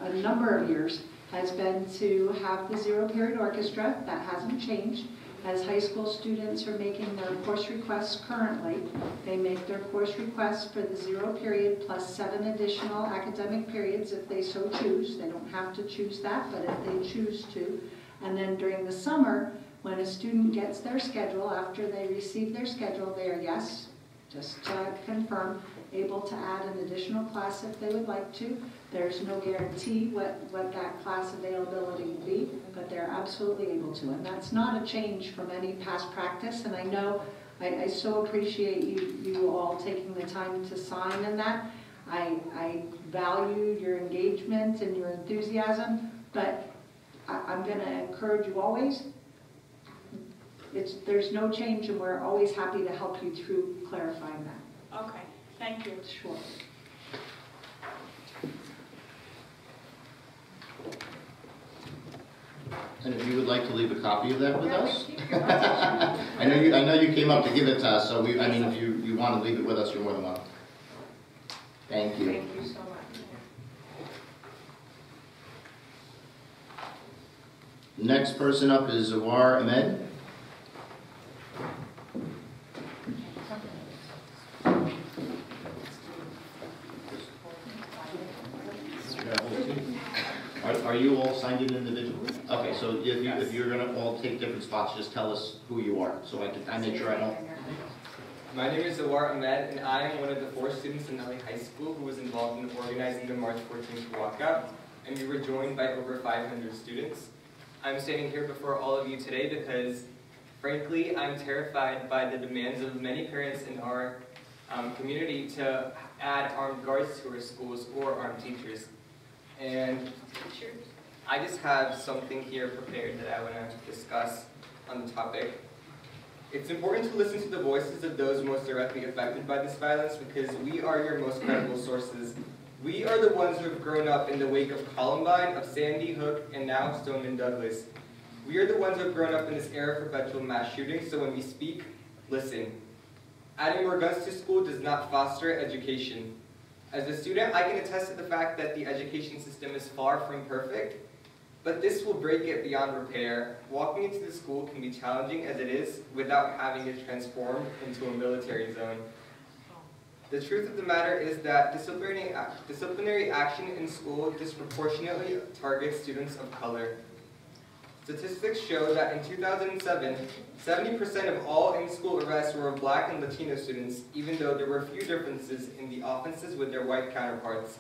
a number of years has been to have the zero-period orchestra. That hasn't changed. As high school students are making their course requests currently, they make their course requests for the zero-period plus 7 additional academic periods if they so choose. They don't have to choose that, but if they choose to. And then during the summer, when a student gets their schedule, after they receive their schedule, they are, yes, just to confirm, able to add an additional class if they would like to. There's no guarantee what that class availability will be, but they're absolutely able to. And that's not a change from any past practice. And I know, I so appreciate you all taking the time to sign in that. I value your engagement and your enthusiasm, but I'm going to encourage you always. There's no change, and we're always happy to help you through clarifying that. Okay, thank you. Sure. And if you would like to leave a copy of that with us, I know you came up to give it to us. So if you want to leave it with us, you're more than welcome. Thank you. Thank you so much. Next person up is Zawar Ahmed. Are you all signed in individually? Okay, so if you're going to all take different spots, just tell us who you are, so I make sure I don't. My name is Zawar Ahmed, and I am one of the 4 students in Nutley High School who was involved in organizing the March 14th walkout, and we were joined by over 500 students. I'm standing here before all of you today because, frankly, I'm terrified by the demands of many parents in our community to add armed guards to our schools or armed teachers. And I just have something here prepared that I want to discuss on the topic. It's important to listen to the voices of those most directly affected by this violence because we are your most credible sources. We are the ones who have grown up in the wake of Columbine, of Sandy Hook, and now Stoneman Douglas. We are the ones who have grown up in this era of perpetual mass shootings, so when we speak, listen. Adding more guns to school does not foster education. As a student, I can attest to the fact that the education system is far from perfect, but this will break it beyond repair. Walking into the school can be challenging as it is without having it transformed into a military zone. The truth of the matter is that disciplinary action in school disproportionately targets students of color. Statistics show that in 2007, 70% of all in-school arrests were of Black and Latino students, even though there were few differences in the offenses with their white counterparts.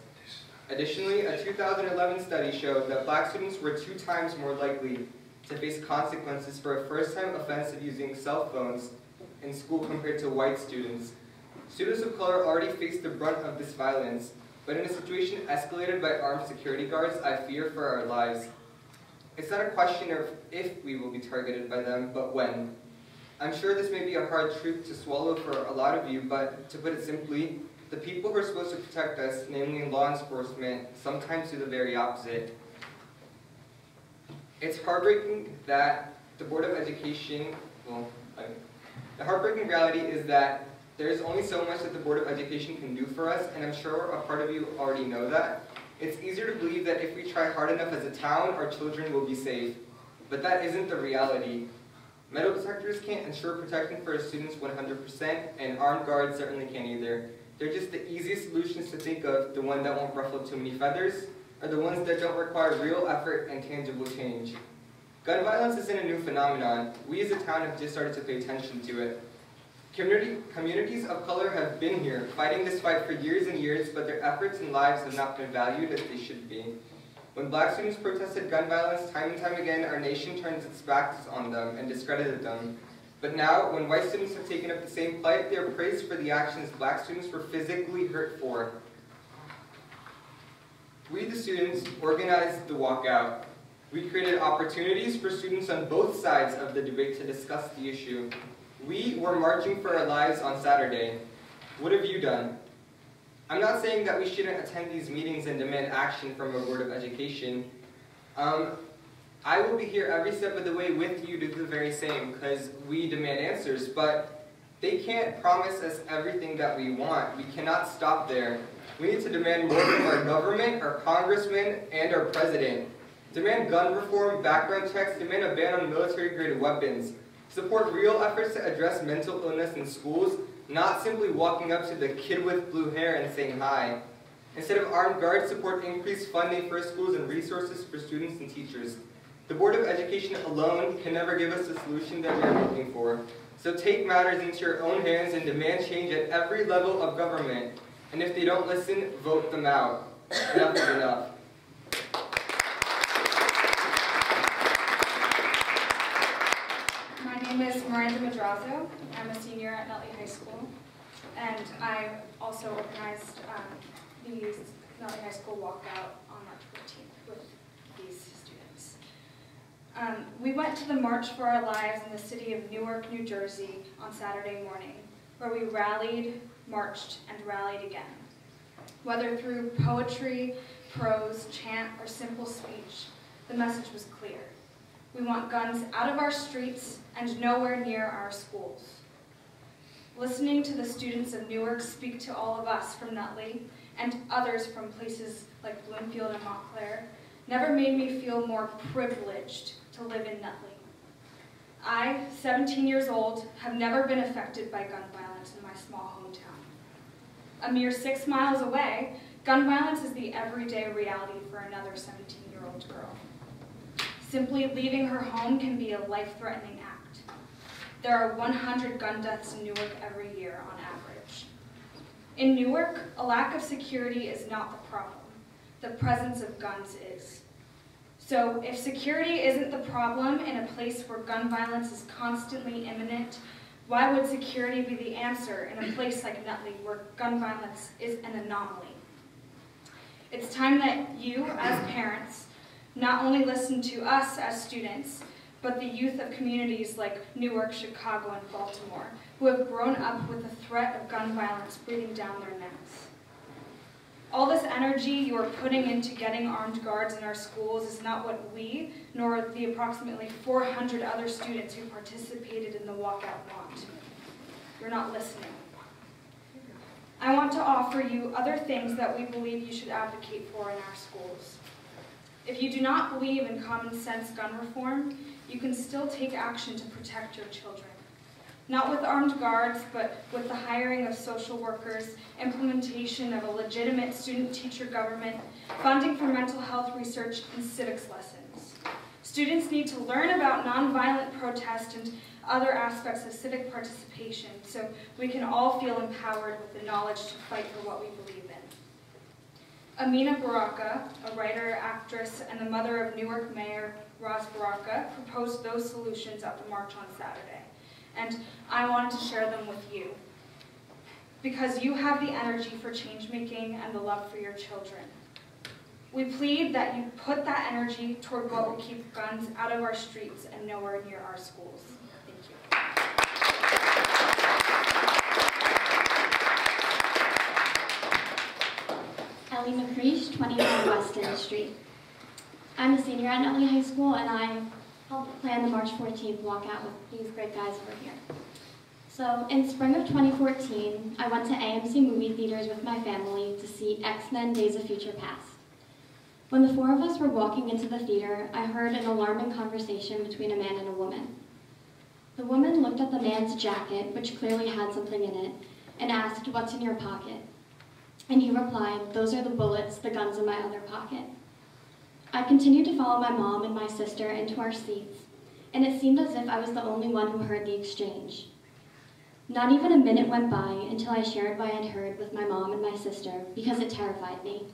Additionally, a 2011 study showed that Black students were 2 times more likely to face consequences for a first-time offense of using cell phones in school compared to white students. Students of color already face the brunt of this violence, but in a situation escalated by armed security guards, I fear for our lives. It's not a question of if we will be targeted by them, but when. I'm sure this may be a hard truth to swallow for a lot of you, but to put it simply, the people who are supposed to protect us, namely law enforcement, sometimes do the very opposite. It's heartbreaking that the Board of Education, the heartbreaking reality is that there's only so much that the Board of Education can do for us, and I'm sure a part of you already know that. It's easier to believe that if we try hard enough as a town, our children will be safe. But that isn't the reality. Metal detectors can't ensure protection for our students 100%, and armed guards certainly can't either. They're just the easiest solutions to think of, the one that won't ruffle too many feathers, or the ones that don't require real effort and tangible change. Gun violence isn't a new phenomenon. We as a town have just started to pay attention to it. Communities of color have been here, fighting this fight for years and years, but their efforts and lives have not been valued as they should be. When Black students protested gun violence time and time again, our nation turns its backs on them and discredited them. But now, when white students have taken up the same plight, they are praised for the actions Black students were physically hurt for. We, the students, organized the walkout. We created opportunities for students on both sides of the debate to discuss the issue. We were marching for our lives on Saturday. What have you done? I'm not saying that we shouldn't attend these meetings and demand action from our Board of Education. I will be here every step of the way with you to do the very same, because we demand answers, but they can't promise us everything that we want. We cannot stop there. We need to demand more from our government, our congressmen, and our president. Demand gun reform, background checks, demand a ban on military-grade weapons. Support real efforts to address mental illness in schools, not simply walking up to the kid with blue hair and saying hi. Instead of armed guards, support increased funding for schools and resources for students and teachers. The Board of Education alone can never give us the solution that we are looking for. So take matters into your own hands and demand change at every level of government. And if they don't listen, vote them out. Enough is enough. My name is Miranda Madrazo. I'm a senior at Nutley High School, and I also organized the Nutley High School walkout on March 14th with these students. We went to the March for Our Lives in the city of Newark, New Jersey on Saturday morning, where we rallied, marched, and rallied again. Whether through poetry, prose, chant, or simple speech, the message was clear. We want guns out of our streets and nowhere near our schools. Listening to the students of Newark speak to all of us from Nutley and others from places like Bloomfield and Montclair never made me feel more privileged to live in Nutley. I, 17 years old, have never been affected by gun violence in my small hometown. A mere 6 miles away, gun violence is the everyday reality for another 17-year-old girl. Simply leaving her home can be a life-threatening act. There are 100 gun deaths in Newark every year on average. In Newark, a lack of security is not the problem. The presence of guns is. So if security isn't the problem in a place where gun violence is constantly imminent, why would security be the answer in a place like Nutley where gun violence is an anomaly? It's time that you, as parents, not only listen to us as students, but the youth of communities like Newark, Chicago, and Baltimore, who have grown up with the threat of gun violence breathing down their necks. All this energy you are putting into getting armed guards in our schools is not what we, nor the approximately 400 other students who participated in the walkout want. You're not listening. I want to offer you other things that we believe you should advocate for in our schools. If you do not believe in common sense gun reform, you can still take action to protect your children. Not with armed guards, but with the hiring of social workers, implementation of a legitimate student-teacher government, funding for mental health research, and civics lessons. Students need to learn about nonviolent protest and other aspects of civic participation so we can all feel empowered with the knowledge to fight for what we believe in. Amina Baraka, a writer, actress, and the mother of Newark Mayor Ras Baraka, proposed those solutions at the march on Saturday, and I wanted to share them with you, because you have the energy for change-making and the love for your children. We plead that you put that energy toward what will keep guns out of our streets and nowhere near our schools. Thank you. Kalli McReech, 21 Weston Street. I'm a senior at Nutley High School, and I helped plan the March 14th walkout with these great guys over here. So, in spring of 2014, I went to AMC movie theaters with my family to see X-Men Days of Future Past. When the four of us were walking into the theater, I heard an alarming conversation between a man and a woman. The woman looked at the man's jacket, which clearly had something in it, and asked, "What's in your pocket?" And he replied, "Those are the bullets, the gun's in my other pocket." I continued to follow my mom and my sister into our seats, and it seemed as if I was the only one who heard the exchange. Not even a minute went by until I shared what I had heard with my mom and my sister, because it terrified me.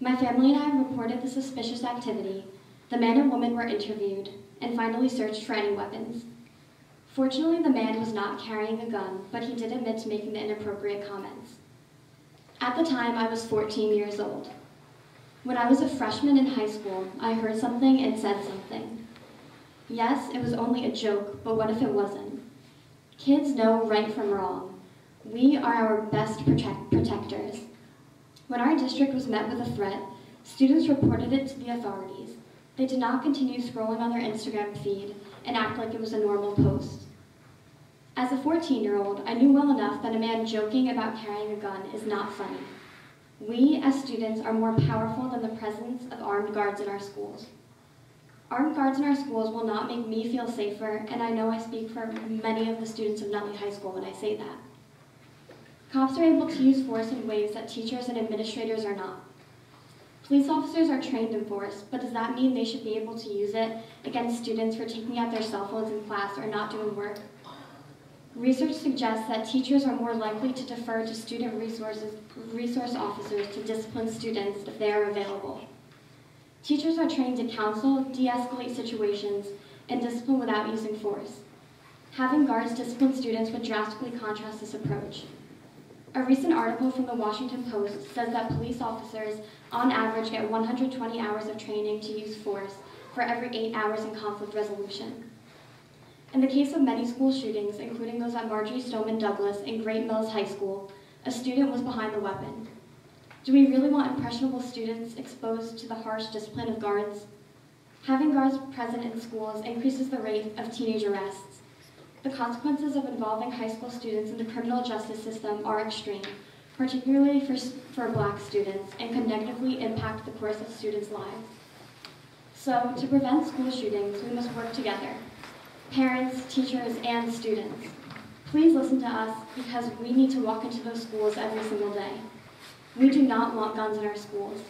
My family and I reported the suspicious activity, the man and woman were interviewed, and finally searched for any weapons. Fortunately, the man was not carrying a gun, but he did admit to making the inappropriate comments. At the time, I was 14 years old. When I was a freshman in high school, I heard something and said something. Yes, it was only a joke, but what if it wasn't? Kids know right from wrong. We are our best protectors. When our district was met with a threat, students reported it to the authorities. They did not continue scrolling on their Instagram feed and act like it was a normal post. As a 14-year-old, I knew well enough that a man joking about carrying a gun is not funny. We, as students, are more powerful than the presence of armed guards in our schools. Armed guards in our schools will not make me feel safer, and I know I speak for many of the students of Nutley High School when I say that. Cops are able to use force in ways that teachers and administrators are not. Police officers are trained in force, but does that mean they should be able to use it against students for taking out their cell phones in class or not doing work? Research suggests that teachers are more likely to defer to student resource officers to discipline students if they are available. Teachers are trained to counsel, de-escalate situations, and discipline without using force. Having guards discipline students would drastically contrast this approach. A recent article from the Washington Post says that police officers, on average, get 120 hours of training to use force for every 8 hours in conflict resolution. In the case of many school shootings, including those at Marjorie Stoneman Douglas and Great Mills High School, a student was behind the weapon. Do we really want impressionable students exposed to the harsh discipline of guards? Having guards present in schools increases the rate of teenage arrests. The consequences of involving high school students in the criminal justice system are extreme, particularly for Black students, and can negatively impact the course of students' lives. So, to prevent school shootings, we must work together. Parents, teachers, and students. Please listen to us, because we need to walk into those schools every single day. We do not want guns in our schools.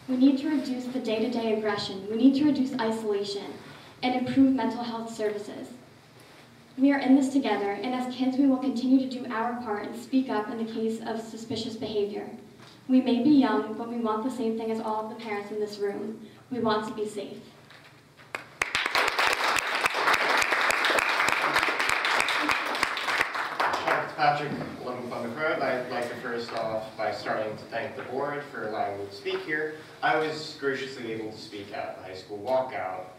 We need to reduce the day-to-day aggression. We need to reduce isolation and improve mental health services. We are in this together, and as kids, we will continue to do our part and speak up in the case of suspicious behavior. We may be young, but we want the same thing as all of the parents in this room. We want to be safe. Patrick, 11 Plymouth Road. I'd like to first off by starting to thank the board for allowing me to speak here. I was graciously able to speak at the high school walkout.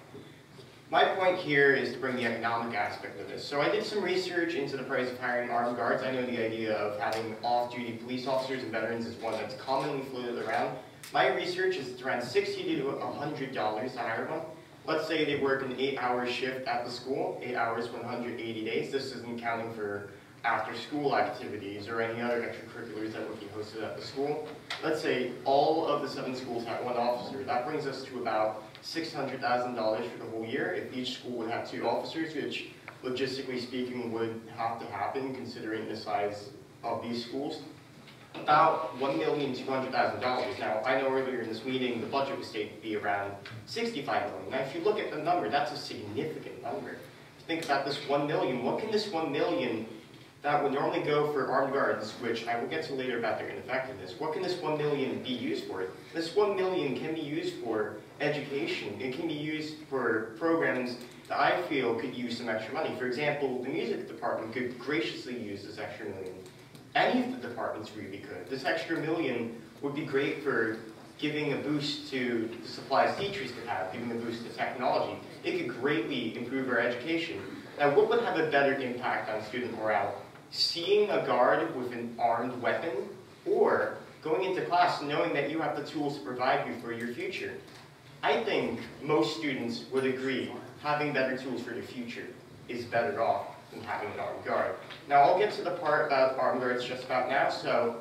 My point here is to bring the economic aspect of this. So I did some research into the price of hiring armed guards. I know the idea of having off-duty police officers and veterans is one that's commonly floated around. My research is it's around $60 to $100 to hire one. Let's say they work an 8-hour shift at the school, 8 hours for 180 days. This isn't counting for after-school activities or any other extracurriculars that would be hosted at the school. Let's say all of the 7 schools have one officer. That brings us to about $600,000 for the whole year if each school would have 2 officers, which logistically speaking would have to happen considering the size of these schools. about $1,200,000. Now, I know earlier in this meeting, the budget was stated to be around $65 million. Now, if you look at the number, that's a significant number. Think about this $1 million. What can this $1 million that would normally go for armed guards, which I will get to later about their ineffectiveness, what can this $1 million be used for? This $1 million can be used for education. It can be used for programs that I feel could use some extra money. For example, the music department could graciously use this extra $1 million. Any of the departments really could. This extra $1 million would be great for giving a boost to the supplies teachers could have, giving a boost to technology. It could greatly improve our education. Now, what would have a better impact on student morale? Seeing a guard with an armed weapon, or going into class knowing that you have the tools to provide you for your future? I think most students would agree having better tools for the future is better off than having an armed guard. Now, I'll get to the part about armed guards just about now. So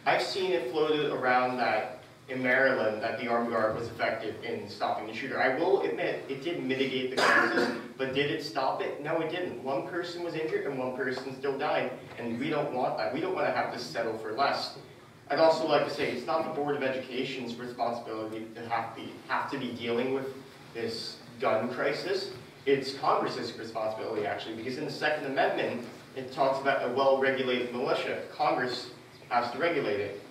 I've seen it floated around that in Maryland that the armed guard was effective in stopping the shooter. I will admit it did mitigate the crisis, but did it stop it? No, it didn't. One person was injured and one person still died, and we don't want that. We don't want to have to settle for less. I'd also like to say it's not the Board of Education's responsibility to have to be dealing with this gun crisis. It's Congress's responsibility, actually, because in the Second Amendment, it talks about a well-regulated militia. Congress has to regulate it.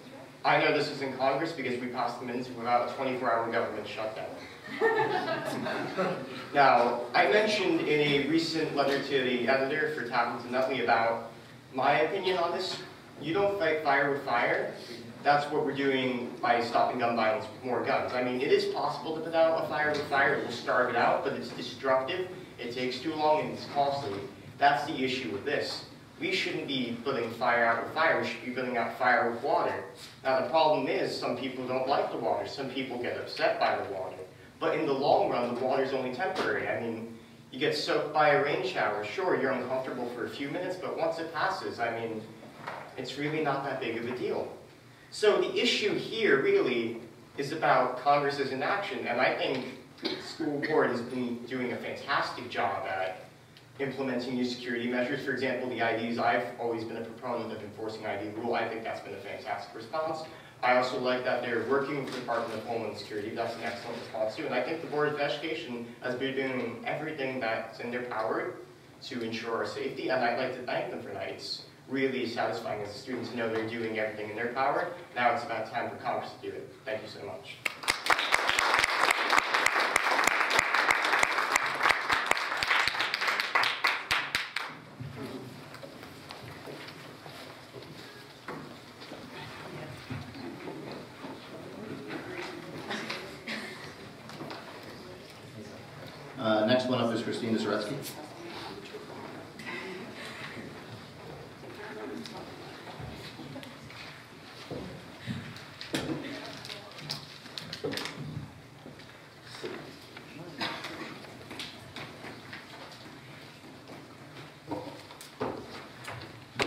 I know this is in Congress because we passed them into about a 24-hour government shutdown. Now, I mentioned in a recent letter to the editor for Tappington Nutley about my opinion on this. You don't fight fire with fire. That's what we're doing by stopping gun violence with more guns. I mean, it is possible to put out a fire with fire. It will starve it out, but it's destructive. It takes too long and it's costly. That's the issue with this. We shouldn't be putting fire out with fire. We should be putting out fire with water. Now, the problem is some people don't like the water. Some people get upset by the water. But in the long run, the water is only temporary. I mean, you get soaked by a rain shower. Sure, you're uncomfortable for a few minutes, but once it passes, I mean, it's really not that big of a deal. So the issue here really is about Congress's inaction, and I think the school board has been doing a fantastic job at implementing new security measures. For example, the IDs, I've always been a proponent of enforcing ID rule. I think that's been a fantastic response. I also like that they're working with the Department of Homeland Security. That's an excellent response too. And I think the Board of Education has been doing everything that's in their power to ensure our safety, and I'd like to thank them for that. It's really satisfying as a student to know they're doing everything in their power. Now it's about time for Congress to do it. Thank you so much. Next one up is Christina Zaretsky.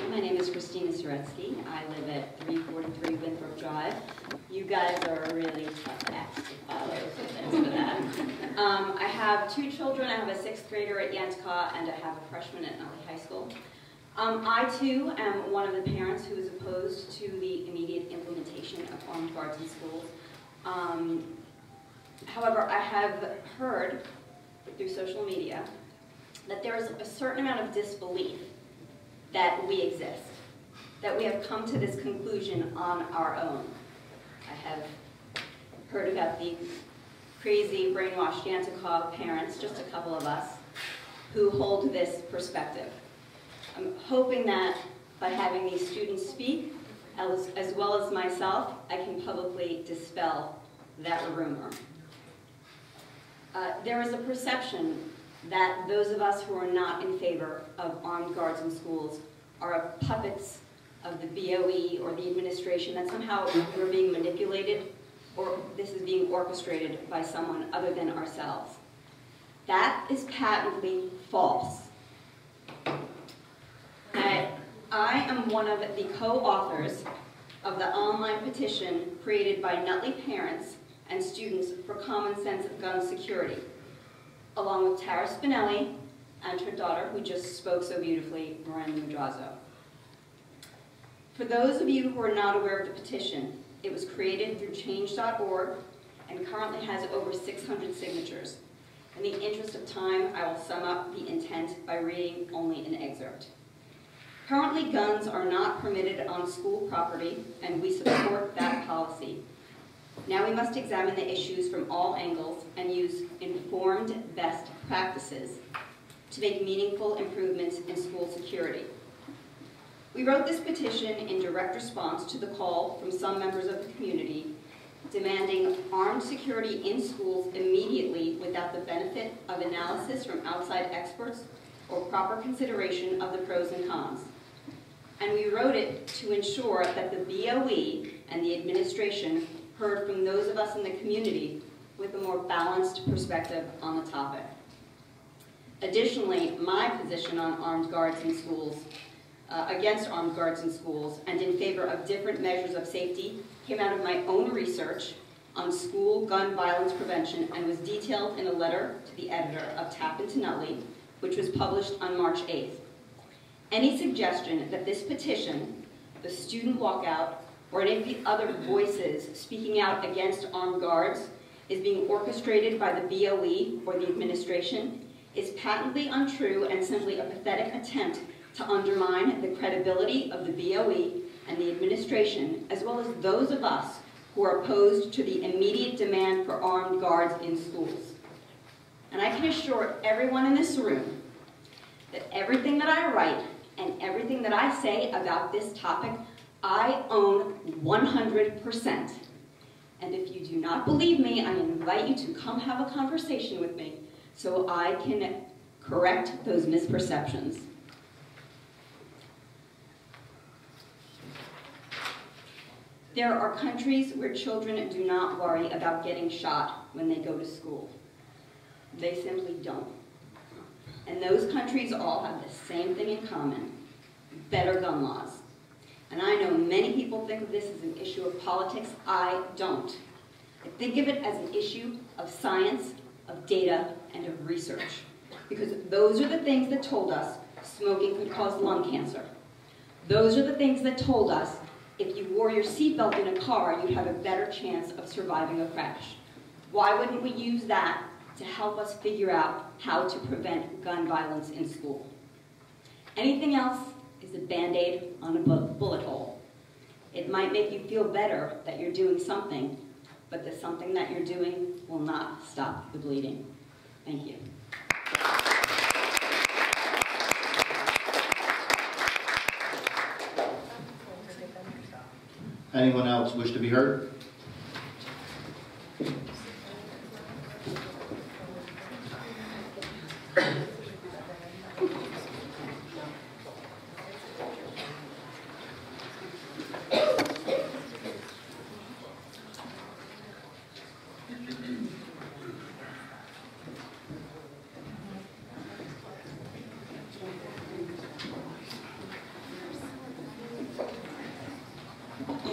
My name is Christina Zaretsky. I live at 343 Winthrop Drive. You guys are a really tough act to follow, so thanks for that. I have two children. I have a 6th grader at Yanticott, and I have a freshman at Nutley High School. I, too, am one of the parents who is opposed to the immediate implementation of armed guards in schools. However, I have heard through social media that there is a certain amount of disbelief that we exist, that we have come to this conclusion on our own. I have heard about the crazy, brainwashed Yanticott parents, just a couple of us, who hold this perspective. I'm hoping that by having these students speak, as well as myself, I can publicly dispel that rumor. There is a perception that those of us who are not in favor of armed guards in schools are puppets of the BOE or the administration, that somehow we're being manipulated or this is being orchestrated by someone other than ourselves. That is patently false. I am one of the co-authors of the online petition created by Nutley parents and students for common sense of gun security, along with Tara Spinelli and her daughter, who just spoke so beautifully, Miranda Madrazo. For those of you who are not aware of the petition, it was created through change.org and currently has over 600 signatures. In the interest of time, I will sum up the intent by reading only an excerpt. Currently, guns are not permitted on school property, and we support that policy. Now we must examine the issues from all angles and use informed best practices to make meaningful improvements in school security. We wrote this petition in direct response to the call from some members of the community demanding armed security in schools immediately without the benefit of analysis from outside experts or proper consideration of the pros and cons. And we wrote it to ensure that the BOE and the administration heard from those of us in the community with a more balanced perspective on the topic. Additionally, my position on armed guards in schools, against armed guards in schools, and in favor of different measures of safety came out of my own research on school gun violence prevention and was detailed in a letter to the editor of Tap into Nutley, which was published on March 8th. Any suggestion that this petition, the student walkout, or any of the other voices speaking out against armed guards is being orchestrated by the BOE or the administration is patently untrue and simply a pathetic attempt to undermine the credibility of the BOE and the administration, as well as those of us who are opposed to the immediate demand for armed guards in schools. And I can assure everyone in this room that everything that I write and everything that I say about this topic, I own 100%. And if you do not believe me, I invite you to come have a conversation with me so I can correct those misperceptions. There are countries where children do not worry about getting shot when they go to school. They simply don't. And those countries all have the same thing in common: better gun laws. And I know many people think of this as an issue of politics. I don't. I think of it as an issue of science, of data, and of research. Because those are the things that told us smoking could cause lung cancer. Those are the things that told us if you wore your seatbelt in a car, you'd have a better chance of surviving a crash. Why wouldn't we use that to help us figure out how to prevent gun violence in school? Anything else is a Band-Aid on a bullet hole. It might make you feel better that you're doing something, but the something that you're doing will not stop the bleeding. Thank you. Anyone else wish to be heard?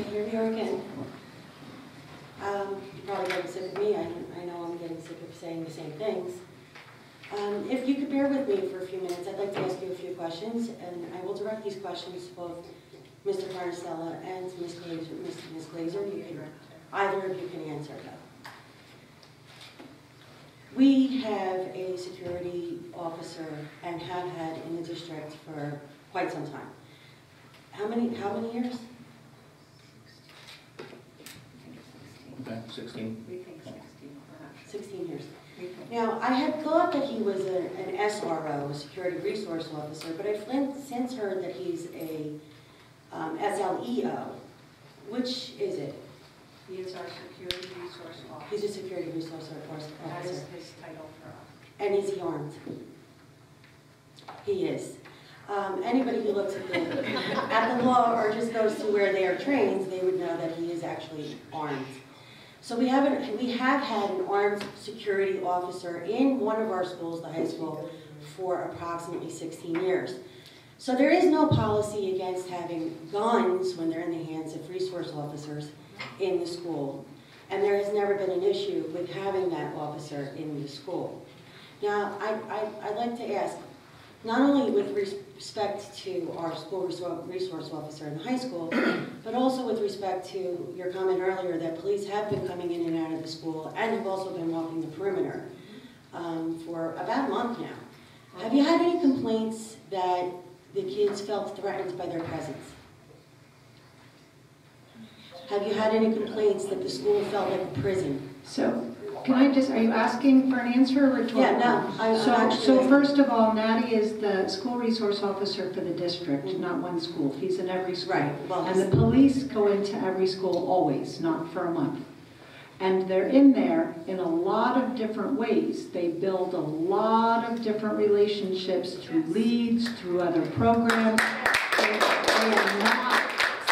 Here we are again. You're probably getting sick of me. I know I'm getting sick of saying the same things. If you could bear with me for a few minutes, I'd like to ask you a few questions, and I will direct these questions to both Mr. Carnicella and Ms. Glazer. Either of you can answer them. We have a security officer and have had in the district for quite some time. How many years? Okay, 16. We think 16 years. Now, I had thought that he was an SRO, a security resource officer, but I've since heard that he's a SLEO. Which is it? He is our security resource officer. He's a security resource officer. That is his title for us. And is he armed? He is. Anybody who looks at the law or just goes to where they are trained, they would know that he is actually armed. So we have had an armed security officer in one of our schools, the high school, for approximately 16 years. So there is no policy against having guns when they're in the hands of resource officers in the school. And there has never been an issue with having that officer in the school. Now, I'd like to ask, not only with respect to our school resource officer in the high school, but also with respect to your comment earlier that police have been coming in and out of the school and have also been walking the perimeter for about a month now. Have you had any complaints that the kids felt threatened by their presence? Have you had any complaints that the school felt like a prison? So, can I just, are you asking for an answer or rhetorical? Yeah, no. So first of all, Natty is the school resource officer for the district, not one school. He's in every school. Right. Well, and the police go into every school always, not for a month. And they're in there in a lot of different ways. They build a lot of different relationships through leads, through other programs. They are not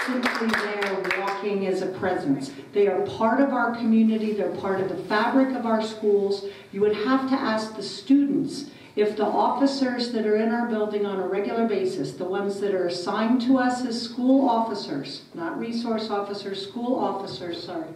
simply there walking as a presence. They are part of our community. They're part of the fabric of our schools. You would have to ask the students if the officers that are in our building on a regular basis, the ones that are assigned to us as school officers, not resource officers, school officers, sorry,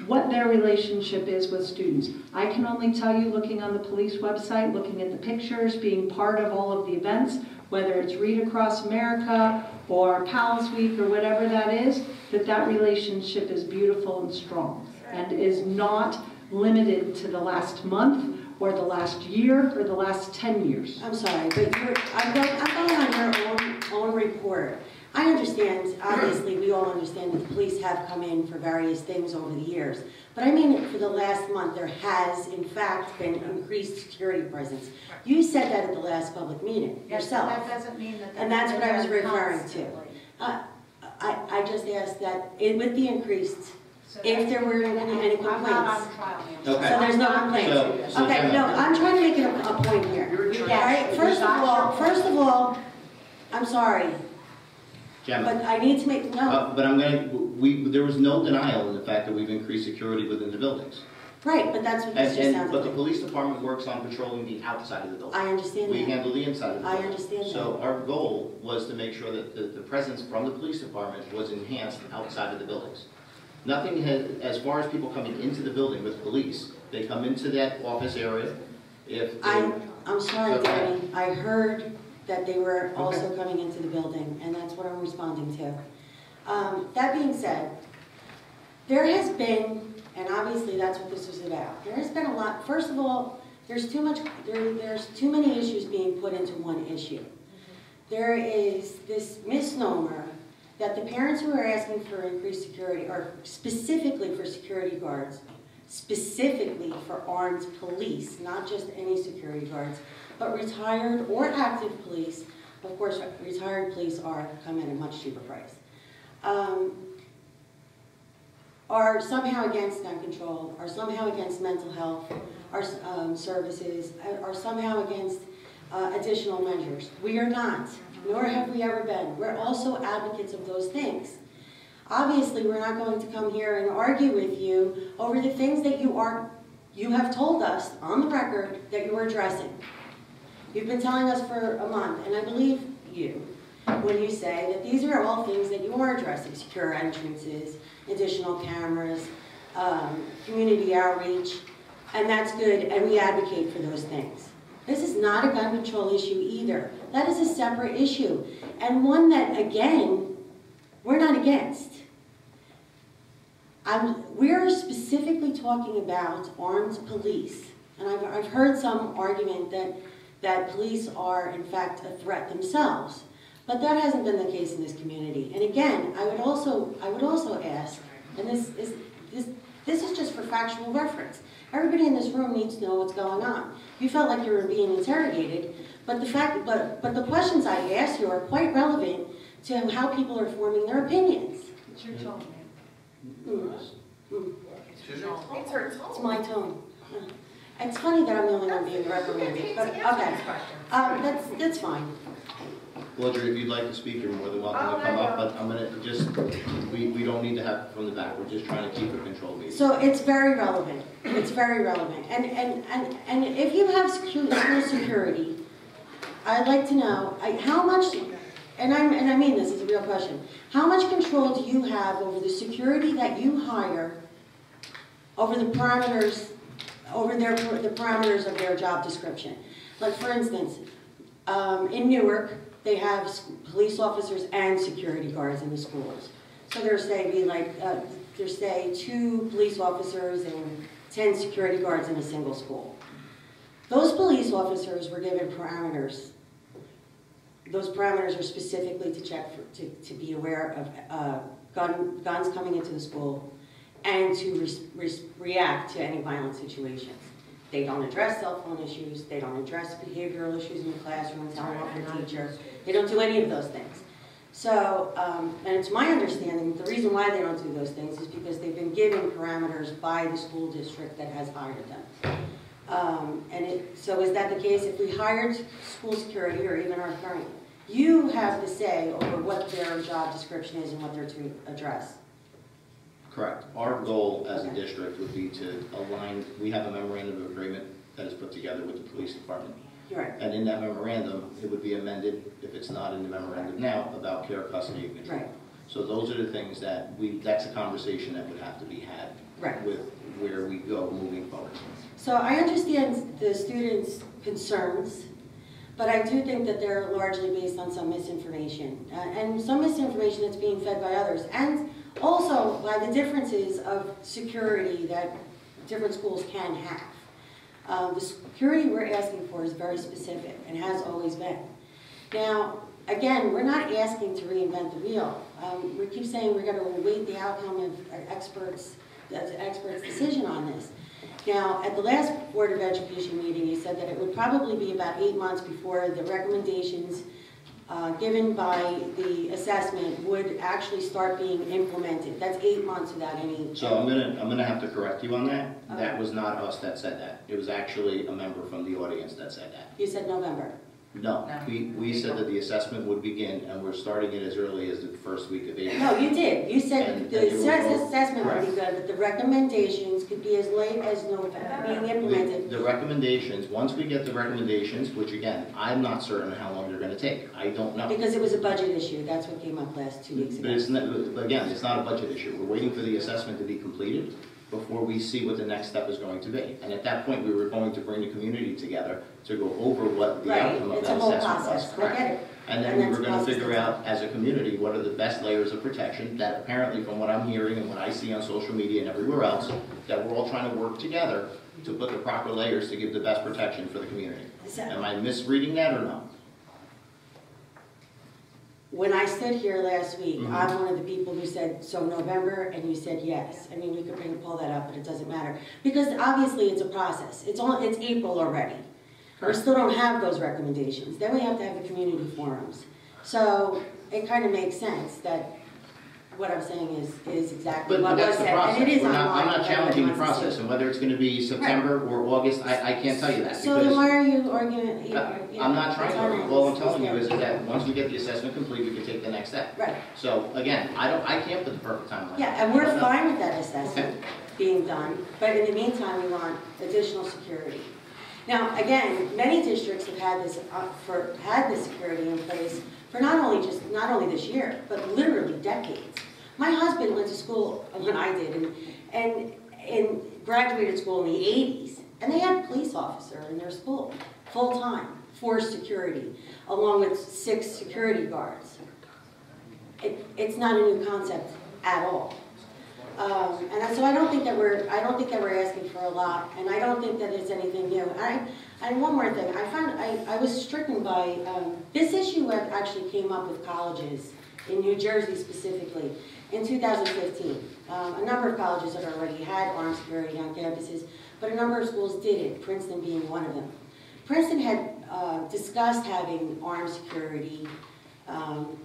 what their relationship is with students. I can only tell you, looking on the police website, looking at the pictures, being part of all of the events, whether it's Read Across America or Pals Week or whatever that is, that relationship is beautiful and strong and is not limited to the last month or the last year or the last 10 years. I'm sorry, but I'm going on your own report. I understand, obviously, we all understand that the police have come in for various things over the years. But I mean, for the last month, there has, in fact, been increased security presence. You said that at the last public meeting yourself. That doesn't mean that. And that's what I was referring to. I just asked that, with the increased, if there were any complaints. I'm not on trial, ma'am. So there's no complaints. Okay, no, I'm trying to make a point here. All right, first of all, I'm sorry. Gemma. But I need to make, no. But there was no denial in the fact that we've increased security within the buildings. Right, but that's what this just sounds like. But the police department works on patrolling the outside of the building. I understand that. We handle the inside of the building. I understand that. So our goal was to make sure that the presence from the police department was enhanced outside of the buildings. Nothing has, as far as people coming into the building with police, they come into that office area. I'm sorry, Danny. I heard that they were also coming into the building, and that's what I'm responding to. That being said, there has been, and obviously that's what this was about, there has been a lot. First of all, there's too many issues being put into one issue. There is this misnomer that the parents who are asking for increased security, or specifically for security guards, specifically for armed police, not just any security guards, but retired or active police. Of course, retired police come in at a much cheaper price. Are somehow against gun control, are somehow against mental health, are services, are somehow against additional measures. We are not, nor have we ever been. We're also advocates of those things. Obviously, we're not going to come here and argue with you over the things that you have told us on the record that you are addressing. You've been telling us for a month, and I believe you when you say that these are all things that you are addressing: secure entrances, additional cameras, community outreach, and that's good, and we advocate for those things. This is not a gun control issue either. That is a separate issue, and one that, again, we're not against. We're specifically talking about armed police, and I've heard some argument that police are, in fact, a threat themselves. But that hasn't been the case in this community. And again, I would also ask, and this is just for factual reference. Everybody in this room needs to know what's going on. You felt like you were being interrogated, but the questions I asked you are quite relevant to how people are forming their opinions. It's your tone, ma'am. It's her tone. It's my tone. It's funny that I'm the only one being reprimanded, but okay. That's fine. Audrey, if you'd like to speak, you're more than welcome to come up, but I'm going to just, we don't need to have it from the back. We're just trying to keep a controlled meeting. So it's very relevant. It's very relevant. And if you have school security, I'd like to know how much, and I mean this is a real question, how much control do you have over the security that you hire over the parameters over the parameters of their job description. Like for instance, in Newark, they have police officers and security guards in the schools. So there's say 2 police officers and 10 security guards in a single school. Those police officers were given parameters. Those parameters are specifically to check to be aware of guns coming into the school and to react to any violent situations. They don't address cell phone issues. They don't address behavioral issues in the classroom, telling off your teacher. They don't do any of those things. So, and it's my understanding, the reason why they don't do those things is because they've been given parameters by the school district that has hired them. So is that the case? If we hired school security or even our current, you have the say over what their job description is and what they're to address. Correct. Our goal as a district would be to align, we have a memorandum of agreement that is put together with the police department. Right. And in that memorandum, it would be amended, if it's not in the memorandum now, about care, custody, and control. Right. So those are the things that that's a conversation that would have to be had with where we go moving forward. So I understand the students' concerns, but I do think that they're largely based on some misinformation. And some misinformation that's being fed by others. And also by the differences of security that different schools can have. The security we're asking for is very specific and has always been. Now, again, we're not asking to reinvent the wheel. We keep saying we're going to await the outcome of experts' decision on this. Now, at the last Board of Education meeting, you said that it would probably be about 8 months before the recommendations given by the assessment would actually start being implemented. That's 8 months without any. So I'm gonna have to correct you on that. That was not us that said that. It was actually a member from the audience that said that. You said November. No, we said that the assessment would begin, and we're starting it as early as the first week of April. No, you did. You said the assessment would be correct. good, but the recommendations could be as late as November being implemented. The recommendations, once we get the recommendations, which again, I'm not certain how long they're going to take. I don't know. Because it was a budget issue. That's what came up last 2 weeks ago. But it's not, again, it's not a budget issue. We're waiting for the assessment to be completed before we see what the next step is going to be. And at that point, we were going to bring the community together to go over what the outcome of that assessment was. Correct. I get it. And then we were going to figure out, as a community, what are the best layers of protection that apparently, from what I'm hearing and what I see on social media and everywhere else, that we're all trying to work together to put the proper layers to give the best protection for the community. Am I misreading that or no? When I stood here last week, I'm one of the people who said, so November, and you said yes. I mean, we could pull that up, but it doesn't matter. Because obviously it's a process. It's April already. We still don't have those recommendations. Then we have to have the community forums. So it kind of makes sense that what I'm saying is exactly what was said. And it is online. I'm not challenging the process, and whether it's going to be September or August, I can't tell you that. So then why are you arguing? I'm not trying to. All I'm telling you is that once we get the assessment complete, we can take the next step. Right. So again, I can't put the perfect timeline. Yeah, and we're fine with that assessment being done, but in the meantime, we want additional security. Now, again, many districts have had this this security in place for not only this year, but literally decades. My husband went to school when I did, and graduated school in the 80s, and they had a police officer in their school, full-time, for security, along with 6 security guards. It's not a new concept at all. And so I don't think that we're asking for a lot, and I don't think that it's anything new. And one more thing, I was stricken by this issue that actually came up with colleges in New Jersey specifically in 2015. A number of colleges had already had armed security on campuses, but a number of schools didn't, Princeton being one of them. Princeton had discussed having armed security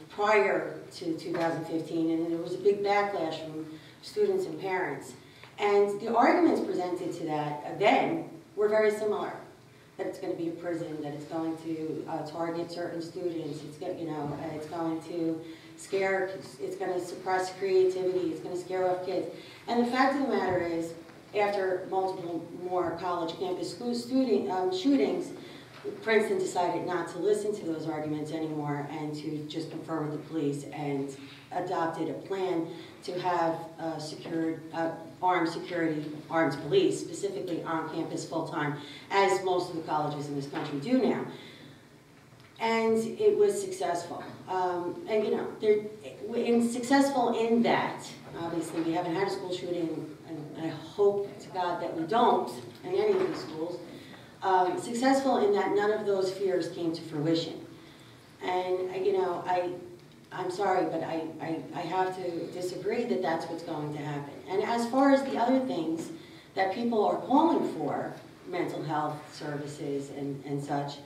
prior to 2015, and there was a big backlash from students and parents. And the arguments presented to that then were very similar. That it's going to be a prison, that it's going to target certain students, it's going to scare, it's going to suppress creativity, it's going to scare off kids. And the fact of the matter is, after multiple more college campus shootings, Princeton decided not to listen to those arguments anymore and to just confer with the police and adopted a plan to have secured armed police, specifically on campus full-time, as most of the colleges in this country do now. And it was successful. And you know, successful in that, obviously we haven't had a school shooting, and I hope to God that we don't in any of these schools. Successful in that none of those fears came to fruition. And you know, I'm sorry, but I have to disagree that that's what's going to happen. And as far as the other things that people are calling for, mental health services and such,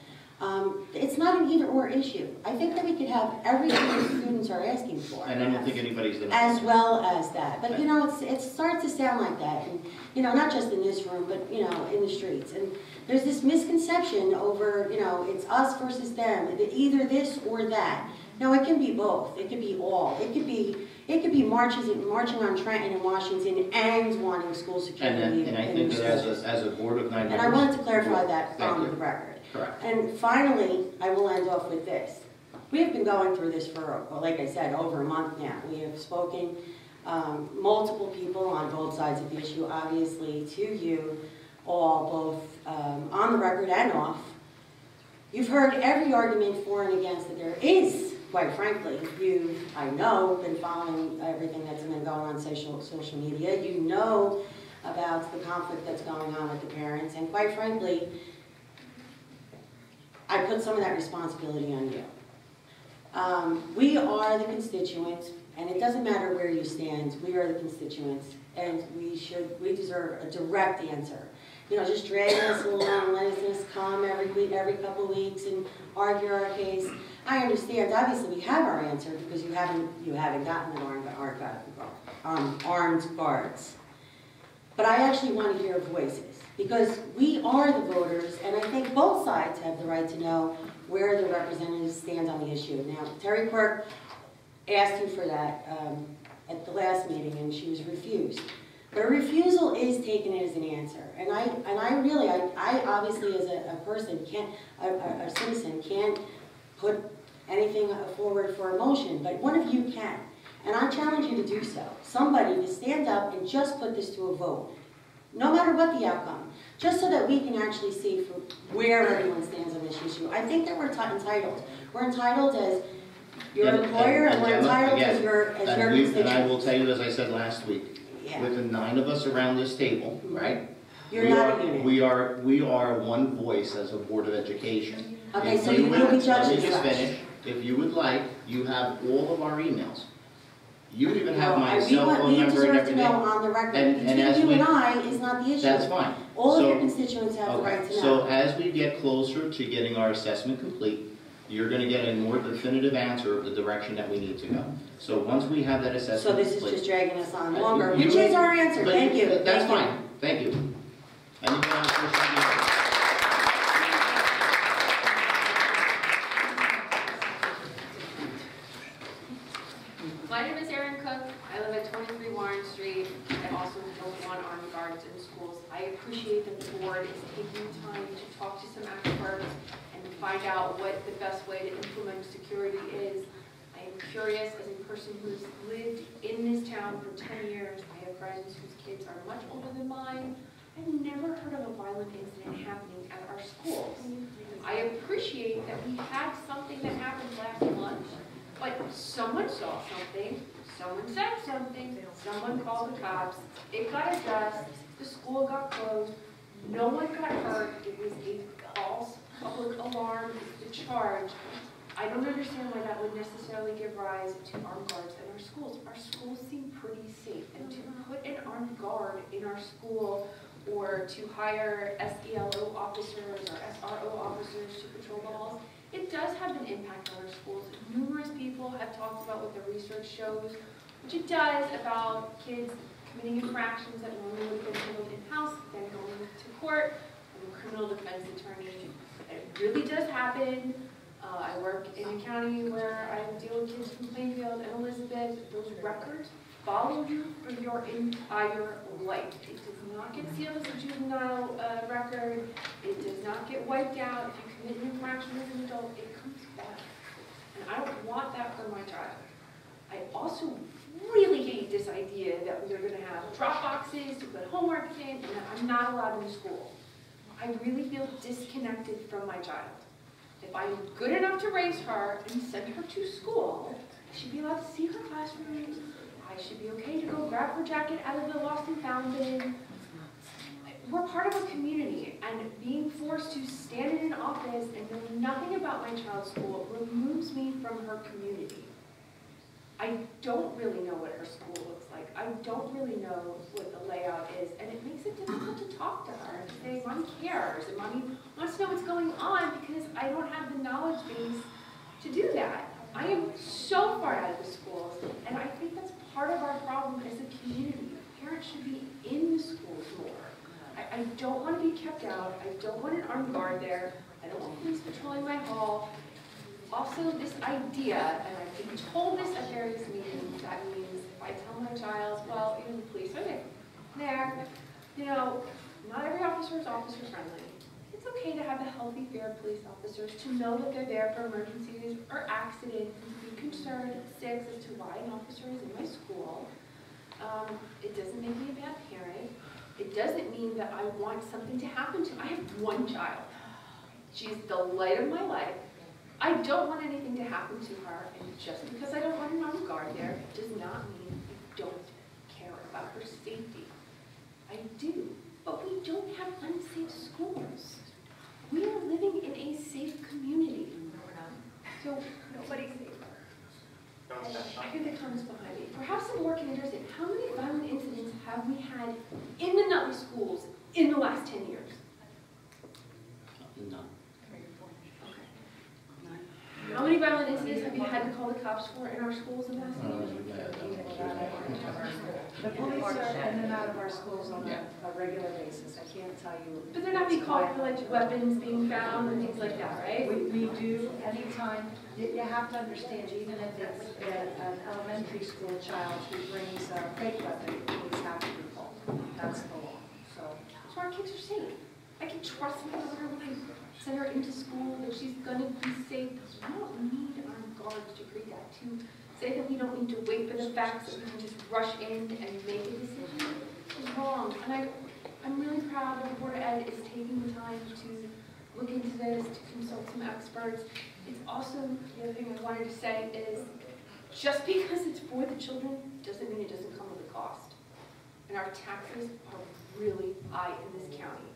it's not an either-or issue. I think that we could have everything that students are asking for. And I don't think anybody's denying as well as that. But you know, it starts to sound like that, and you know, not just in this room, but you know, in the streets. And there's this misconception over, you know, it's us versus them, either this or that. No, it can be both. It could be all. It could be marching on Trenton and Washington and wanting school security. And I think that as a board of 9 members. And I wanted to clarify that on the record. Correct. And finally, I will end off with this. We have been going through this for, like I said, over a month now. We have spoken multiple people on both sides of the issue, obviously to you all, both on the record and off. You've heard every argument for and against that there is, quite frankly. You've, I know, been following everything that's been going on social media. You know about the conflict that's going on with the parents, and quite frankly, I put some of that responsibility on you. We are the constituents, and it doesn't matter where you stand, we are the constituents, and we deserve a direct answer. You know, just dragging us along, letting us come every week, every couple of weeks, and argue our case. I understand, obviously we have our answer, because you haven't gotten an armed guards. But I actually want to hear voices, because we are the voters, and I think both sides have the right to know where the representatives stand on the issue. Now, Terry Quirk asked you for that at the last meeting, and she was refused. But a refusal is taken as an answer, and I obviously as a person a citizen can't put anything forward for a motion, but one of you can. And I challenge you to do so. Somebody to stand up and just put this to a vote, no matter what the outcome, just so that we can actually see where everyone stands on this issue. I think that we're entitled. We're entitled as your employer, and we're entitled as your constituents. And I will tell you, as I said last week, with the 9 of us around this table, right? You're not a unit. We are one voice as a Board of Education. Okay, so you will be judged. Let me just finish. If you would like, you have all of our emails. You even have my cell phone number and everything. We deserve to know on the record. Between you and I is not the issue. That's fine. All of your constituents have the right to know. So as we get closer to getting our assessment complete, you're going to get a more definitive answer of the direction that we need to go. So once we have that assessment complete. So this complete, is just dragging us on longer, which is our answer. Thank you. That's fine. Thank you. Anyone else wish to be? My name is Erin Cook. I live at 23 Warren Street. I also don't want armed guards in schools. I appreciate that the board is taking time to talk to some experts and find out what the best way to implement security is. I am curious, as a person who's lived in this town for 10 years, I have friends whose kids are much older than mine. I've never heard of a violent incident happening at our schools. I appreciate that we had something that happened last month, but someone saw something, someone said something, someone called the cops, it got addressed, the school got closed, no one got hurt, it was a false public alarm, the charge. I don't understand why that would necessarily give rise to armed guards in our schools. Our schools seem pretty safe, and to put an armed guard in our school or to hire SELO officers or SRO officers to patrol the halls, it does have an impact on our schools. Numerous people have talked about what the research shows, which it does, about kids committing infractions that normally would have been handled in-house, then going to court, and a criminal defense attorney. It really does happen. I work in a county where I deal with kids from Plainfield and Elizabeth. Those records follow you for your entire life. It does not get sealed as a juvenile record. It does not get wiped out. If you commit an infraction as an adult, it comes back. And I don't want that for my child. I also really hate this idea that we're going to have drop boxes to put homework in and that I'm not allowed in school. I really feel disconnected from my child. If I'm good enough to raise her and send her to school, I should be allowed to see her classroom. I should be okay to go grab her jacket out of the lost and found bin. We're part of a community, and being forced to stand in an office and know nothing about my child's school removes me from her community. I don't really know what her school looks like. I don't really know what the layout is, and it makes it difficult to talk to her and to say, Mommy cares, and Mommy wants to know what's going on because I don't have the knowledge base to do that. I am so far out of the schools, and I think that's part of our problem as a community. Parents should be in the schools more. I don't want to be kept out. I don't want an armed guard there. I don't want police patrolling my hall. Also, this idea, and I've been told this at various meetings, that means if I tell my child, well, the police are there, not every officer is officer friendly. It's okay to have a healthy fear of police officers, to know that they're there for emergencies or accidents, and to be concerned at 6 as to why an officer is in my school. It doesn't make me a bad parent. It doesn't mean that I want something to happen to her. I have one child. She's the light of my life. I don't want anything to happen to her, and just because I don't want an armed guard there does not mean I don't care about her safety. I do, but we don't have unsafe schools. We are living in a safe community. So nobody's safe. I hear the comments behind me. Perhaps some more can understand. How many violent incidents have we had in the Nutley schools in the last 10 years? None. How many violent incidents have you had to call the cops for in our schools in the last 10 years? The police are in and out of our schools on a regular basis. I can't tell you. But they're not being called for like weapons being found and things like that, right? We do anytime. You have to understand, even if it's an elementary school child who brings a fake weapon, police have to be called. That's the law. So our kids are safe. I can trust my daughter when I send her into school that she's gonna be safe. We don't need armed guards to create that. To say that we don't need to wait for the facts, that we can just rush in and make a decision is wrong. And I'm really proud that the Board of Ed is taking the time to look into this, to consult some experts. It's also, the other thing I wanted to say is, just because it's for the children doesn't mean it doesn't come with a cost. And our taxes are really high in this county.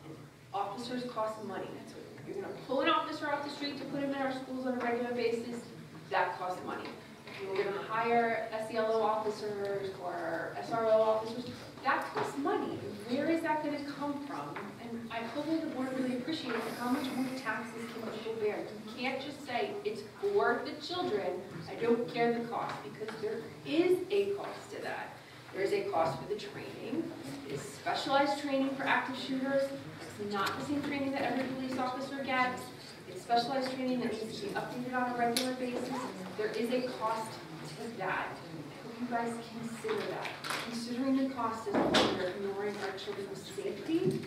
And officers cost money. So if you're going to pull an officer off the street to put him in our schools on a regular basis, that costs money. If you're going to hire SELO officers or SRO officers, that costs money. Where is that going to come from? And I hope that the board really appreciates how much more taxes can people bear. You can't just say it's for the children, I don't care the cost, because there is a cost to that. There is a cost for the training. It's specialized training for active shooters. It's not the same training that every police officer gets. It's specialized training that needs to be updated on a regular basis. There is a cost to that. I hope you guys consider that. Considering the cost is we're ignoring our children's safety,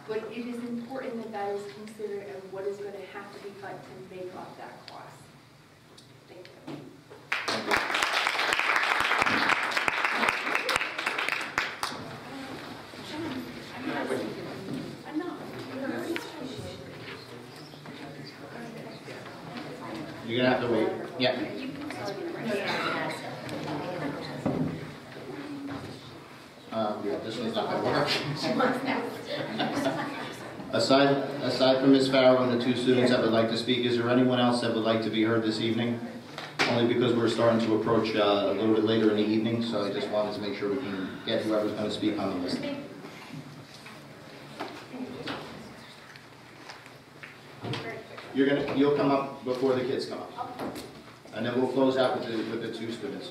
but it is important that that is considered and what is going to have to be cut to make up that cost. Thank you. You're going to have to wait. Yeah. Yeah, this one's not going to work. Aside from Ms. Farrow and the two students that would like to speak, is there anyone else that would like to be heard this evening? Only because we're starting to approach a little bit later in the evening, so I just wanted to make sure we can get whoever's going to speak on the list. You'll come up before the kids come up, and then we'll close out with the two students.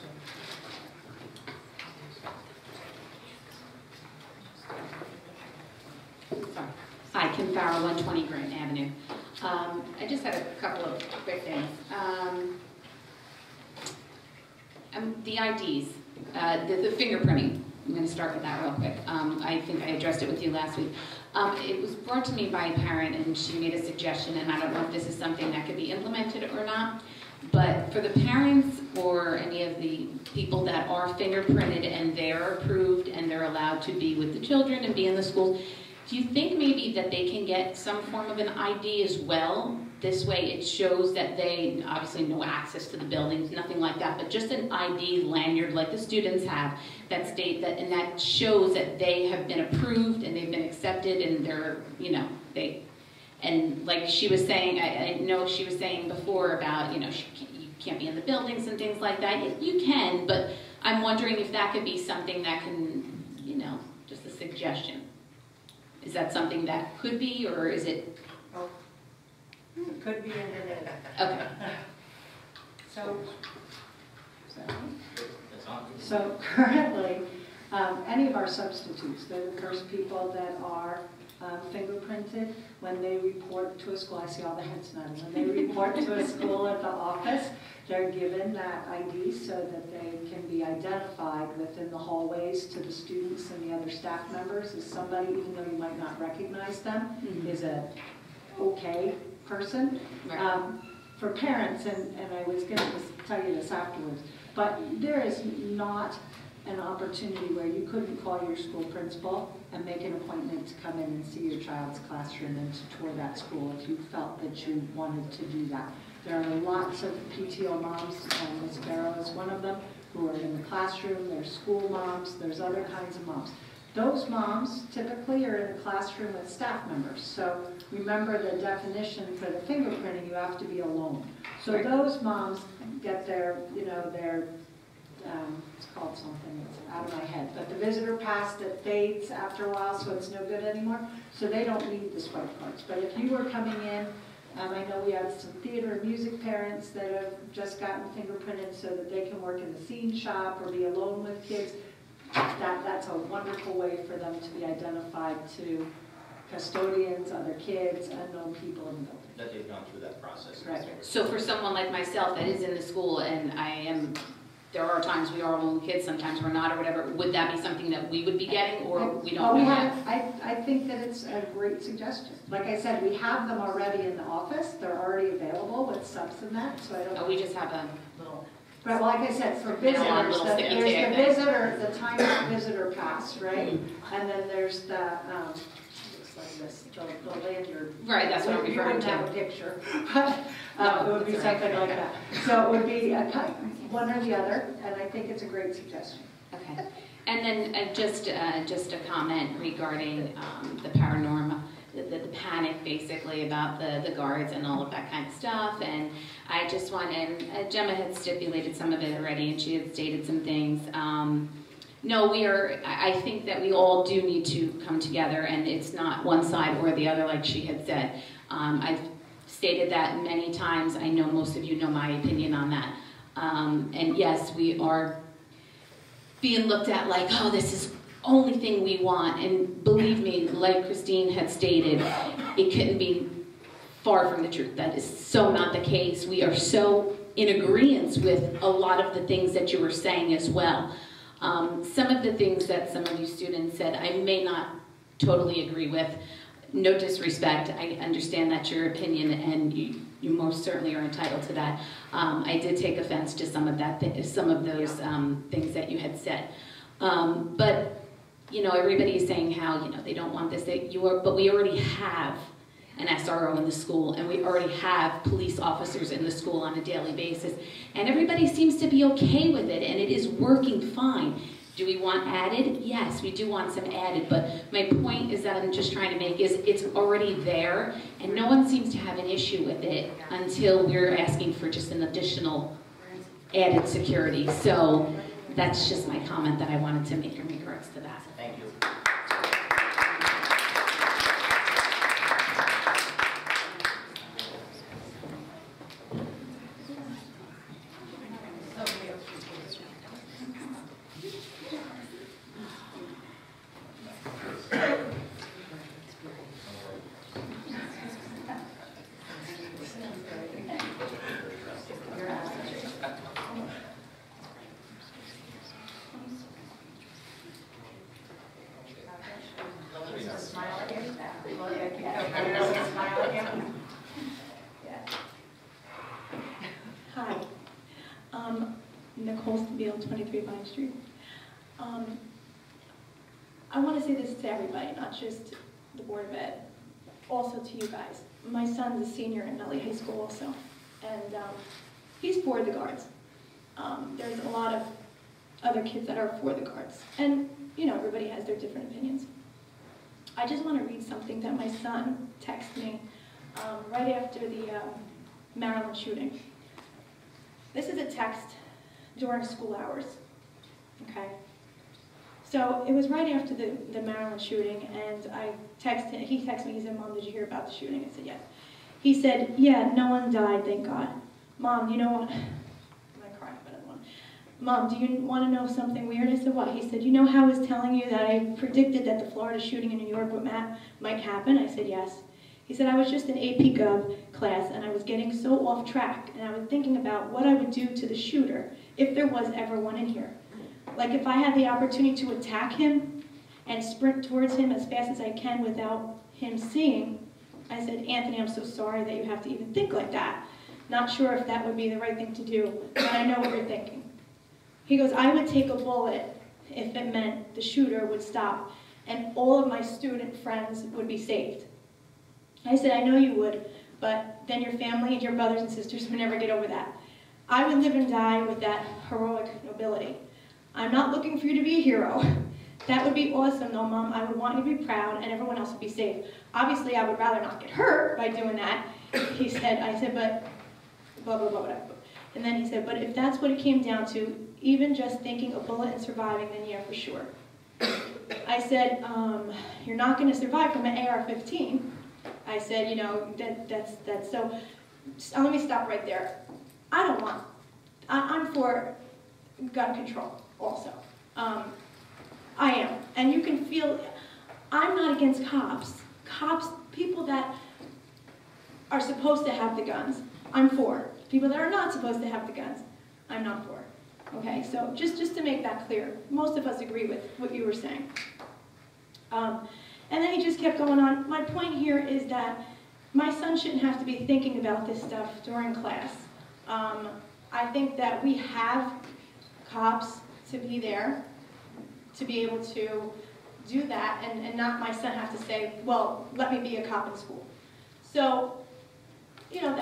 Hi, Kim Farrell, 120 Grant Avenue. I just had a couple of quick things. The IDs, the fingerprinting. I'm going to start with that real quick. I think I addressed it with you last week. It was brought to me by a parent, and she made a suggestion, and I don't know if this is something that could be implemented or not. But for the parents or any of the people that are fingerprinted and they're approved and they're allowed to be with the children and be in the schools, do you think maybe that they can get some form of an ID as well? This way it shows that they, obviously no access to the buildings, nothing like that, but just an ID lanyard like the students have that state that, and that shows that they have been approved and they've been accepted and they're, you know, and like she was saying, I know she was saying before about, you know, you can't be in the buildings and things like that. You can, but I'm wondering if that could be something that can, you know, just a suggestion. Is that something that could be, or is it? Oh, it could be in it. Okay. So currently, any of our substitutes, they're the first people that are fingerprinted when they report to a school. I see all the heads nodding. When they report to a school at the office, they're given that ID so that they can be identified within the hallways to the students and the other staff members as somebody, even though you might not recognize them, is a okay person. Right. For parents, and I was going to tell you this afterwards, but there is not an opportunity where you couldn't call your school principal and make an appointment to come in and see your child's classroom and to tour that school if you felt that you wanted to do that. There are lots of PTO moms, and Ms. Barrow is one of them, who are in the classroom. There's school moms, there's other kinds of moms. Those moms typically are in the classroom with staff members. So remember the definition for the fingerprinting, you have to be alone. So those moms get their, you know, their it's called something, it's out of my head, but the visitor pass that fades after a while, so it's no good anymore. So they don't need the swipe cards. But if you were coming in, I know we have some theater and music parents that have just gotten fingerprinted so that they can work in the scene shop or be alone with kids. That's a wonderful way for them to be identified to custodians, other kids, unknown people in the building. That they've gone through that process. Right. So for someone like myself that is in the school and there are times we are alone with kids, sometimes we're not or whatever, would that be something that we would be getting or we don't have? I think that it's a great suggestion. Like I said, we have them already in the office. They're already available with subs and that, so I don't. Oh, we just have a little. Right, well, like I said, for visitors, there's the visitor, the timed visitor pass, right? And then there's the, looks like this, the lanyard. Right, that's what I'm referring to. You wouldn't have a picture, but it would be something like that. So it would be one or the other, and I think it's a great suggestion. Okay. And then just a comment regarding the paranormal. The panic basically about the guards and all of that kind of stuff, and I just want, and Gemma had stipulated some of it already and she had stated some things. No, I think that we all do need to come together and it's not one side or the other like she had said. I've stated that many times. I know most of you know my opinion on that. And yes, we are being looked at like, oh, this is only thing we want, and believe me, like Christine had stated, it couldn't be far from the truth. That is so not the case. We are so in agreement with a lot of the things that you were saying as well. Some of the things that some of you students said, I may not totally agree with. No disrespect, I understand that's your opinion, and you most certainly are entitled to that. I did take offense to some of that, some of those things that you had said. But you know, everybody is saying how, you know, they don't want this, but we already have an SRO in the school, and we already have police officers in the school on a daily basis, and everybody seems to be okay with it, and it is working fine. Do we want added? Yes, we do want some added, but my point is that I'm just trying to make is it's already there, and no one seems to have an issue with it until we're asking for just an additional added security. So that's just my comment that I wanted to make in regards to that. Thank you. Beal, 23 Vine Street. I want to say this to everybody, not just the Board of Ed, also to you guys. My son's a senior in Nutley High School also, and he's for the guards. There's a lot of other kids that are for the guards, and you know, everybody has their different opinions. I just want to read something that my son texted me right after the Maryland shooting. This is a text during school hours, okay? So it was right after the Maryland shooting, and he texted me, he said, "Mom, did you hear about the shooting?" I said, "Yes." He said, "Yeah, no one died, thank God." "Mom, you know what?" I'm crying, but I don't want. "Mom, do you want to know something weird?" I said, "What?" He said, "You know how I was telling you that I predicted that the Florida shooting in New York might happen?" I said, "Yes." He said, "I was just in AP Gov class, and I was getting so off track, and I was thinking about what I would do to the shooter if there was ever one in here. Like if I had the opportunity to attack him and sprint towards him as fast as I can without him seeing." I said, "Anthony, I'm so sorry that you have to even think like that. Not sure if that would be the right thing to do, but I know what you're thinking." He goes, "I would take a bullet if it meant the shooter would stop and all of my student friends would be saved." I said, "I know you would, but then your family and your brothers and sisters would never get over that. I would live and die with that heroic nobility. I'm not looking for you to be a hero. That would be awesome though, Mom. I would want you to be proud and everyone else would be safe. Obviously, I would rather not get hurt by doing that." He said, I said, "But blah, blah, blah, blah." And then he said, "But if that's what it came down to, even just thinking a bullet and surviving, then yeah, for sure." I said, "You're not going to survive from an AR-15. I said, "You know, that's so." Let me stop right there. I'm for gun control also. I am. And you can feel, I'm not against cops. Cops, people that are supposed to have the guns, I'm for. People that are not supposed to have the guns, I'm not for. Okay, so just to make that clear, most of us agree with what you were saying. And then he just kept going on. My point here is that my son shouldn't have to be thinking about this stuff during class. I think that we have cops to be there, to be able to do that, and not my son have to say, "Well, let me be a cop in school." So, you know,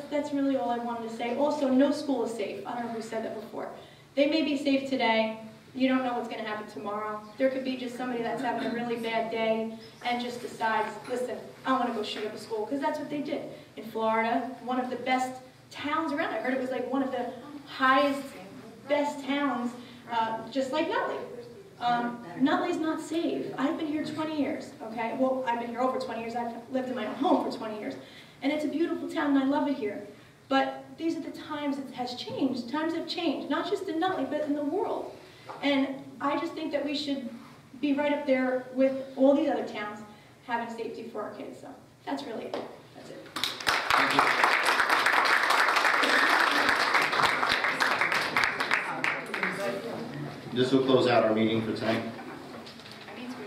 that's really all I wanted to say. Also, no school is safe. I don't know who said that before. They may be safe today. You don't know what's going to happen tomorrow. There could be just somebody that's having a really bad day and just decides, "Listen, I want to go shoot up a school," because that's what they did. In Florida, one of the best towns around. I heard it was like one of the highest, best towns, just like Nutley. Nutley's not safe. I've been here 20 years, okay? Well, I've been here over 20 years. I've lived in my own home for 20 years. And it's a beautiful town, and I love it here. But these are the times it has changed. Times have changed, not just in Nutley, but in the world. And I just think that we should be right up there with all these other towns having safety for our kids. So that's really it. That's it. Thank you. This will close out our meeting for tonight.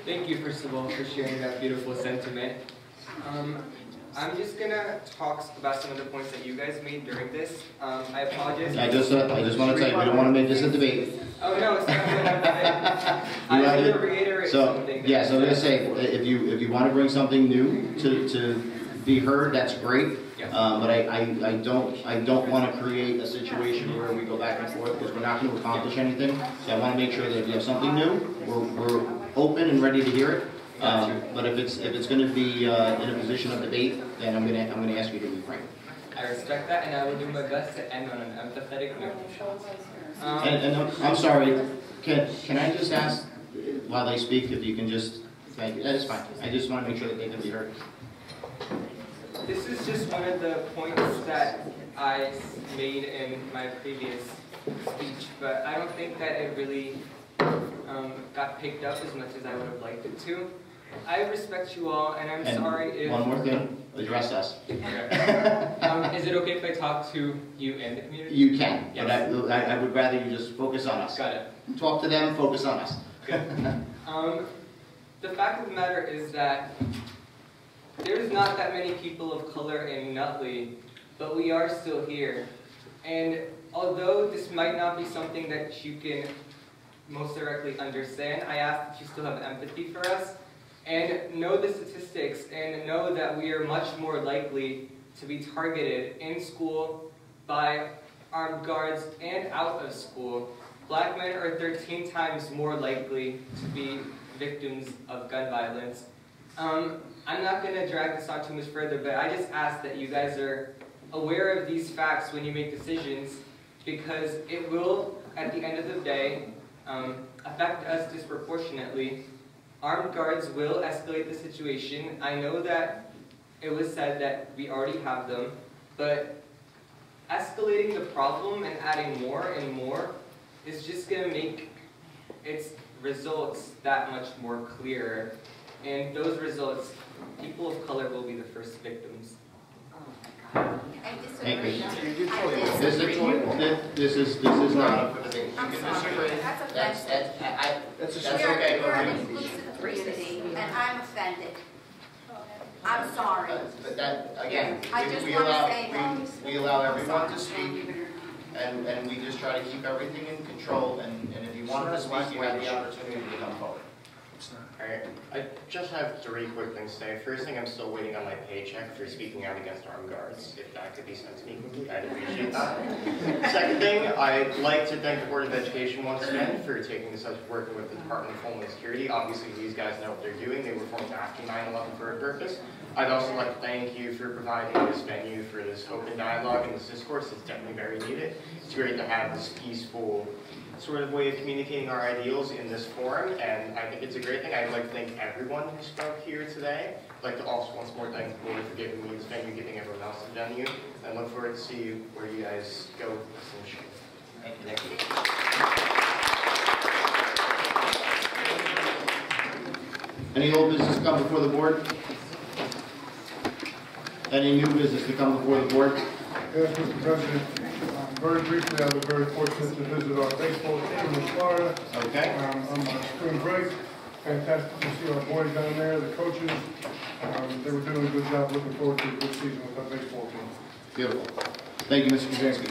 Thank you, first of all, for sharing that beautiful sentiment. I'm just gonna talk about some of the points that you guys made during this. I apologize. I just want to tell you, we don't want to make this a debate. Oh no, it's not good. I want to reiterate something. Yeah, so I'm gonna say, if you want to bring something new to be heard, that's great. But I don't want to create a situation where we go back and forth because we're not going to accomplish anything. So I want to make sure that if you have something new, we're open and ready to hear it. But if it's going to be in a position of debate, then I'm going to ask you to refrain. I respect that, and I will do my best to end on an empathetic note. And I'm sorry. Can I just ask while they speak if you can just thank you? That's fine. I just want to make sure that they can be heard. This is just one of the points that I made in my previous speech, but I don't think that it really got picked up as much as I would have liked it to. I respect you all, and I'm sorry if... One more thing, address us. Is it okay if I talk to you and the community? You can, yes. But I would rather you just focus on us. Got it. Talk to them, focus on us. Good. The fact of the matter is that there's not that many people of color in Nutley, but we are still here. And although this might not be something that you can most directly understand, I ask that you still have empathy for us and know the statistics and know that we are much more likely to be targeted in school by armed guards and out of school. Black men are 13 times more likely to be victims of gun violence. I'm not going to drag this on too much further, but I just ask that you guys are aware of these facts when you make decisions, because it will, at the end of the day, affect us disproportionately. Armed guards will escalate the situation. I know that it was said that we already have them, but escalating the problem and adding more and more is just going to make its results that much more clear. And those results, people of color will be the first victims. Hey, this is not. I'm sorry. That's That's okay. We're an inclusive community, and I'm offended. I'm sorry. But that, again, I just want to say that. we allow everyone to speak, and we just try to keep everything in control, and if you want to speak, you have the opportunity to come forward. Alright, I just have 3 quick things to say. First thing, I'm still waiting on my paycheck for speaking out against armed guards. If that could be sent to me quickly, I'd appreciate that. Second thing, I'd like to thank the Board of Education once again for taking this up, working with the Department of Homeland Security. Obviously, these guys know what they're doing. They were formed after 9/11 for a purpose. I'd also like to thank you for providing this venue for this open dialogue and this discourse. It's definitely very needed. It's great to have this peaceful sort of way of communicating our ideals in this forum, and I think it's a great thing. I'd like to thank everyone who spoke here today. I'd like to also once more thank the board for giving me this venue, giving everyone else the venue, and I look forward to see where you guys go with this initiative. Thank you. Any old business to come before the board? Any new business to come before the board? Yes, Mr. President. Very briefly, I was very fortunate to visit our baseball team in Florida. Okay. On my spring break. Fantastic to see our boys down there, the coaches. They were doing a good job. Looking forward to a good season with our baseball team. Beautiful. Thank you, Mr. Kaczynski.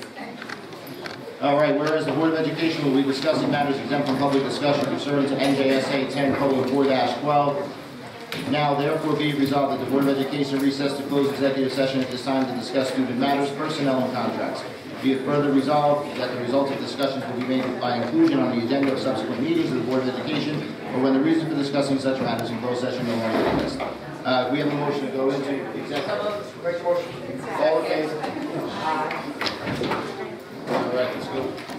All right, whereas the Board of Education will be discussing matters exempt from public discussion pursuant to NJSA 10:4-12. Now, therefore, be it resolved that the Board of Education recess to close executive session at this time to discuss student matters, personnel, and contracts. Be it further resolved that the results of discussions will be made by inclusion on the agenda of subsequent meetings of the Board of Education, or when the reason for discussing such matters in closed session no longer exists. We have a motion to go into executive. Make a motion. All in favor? All right, let's go.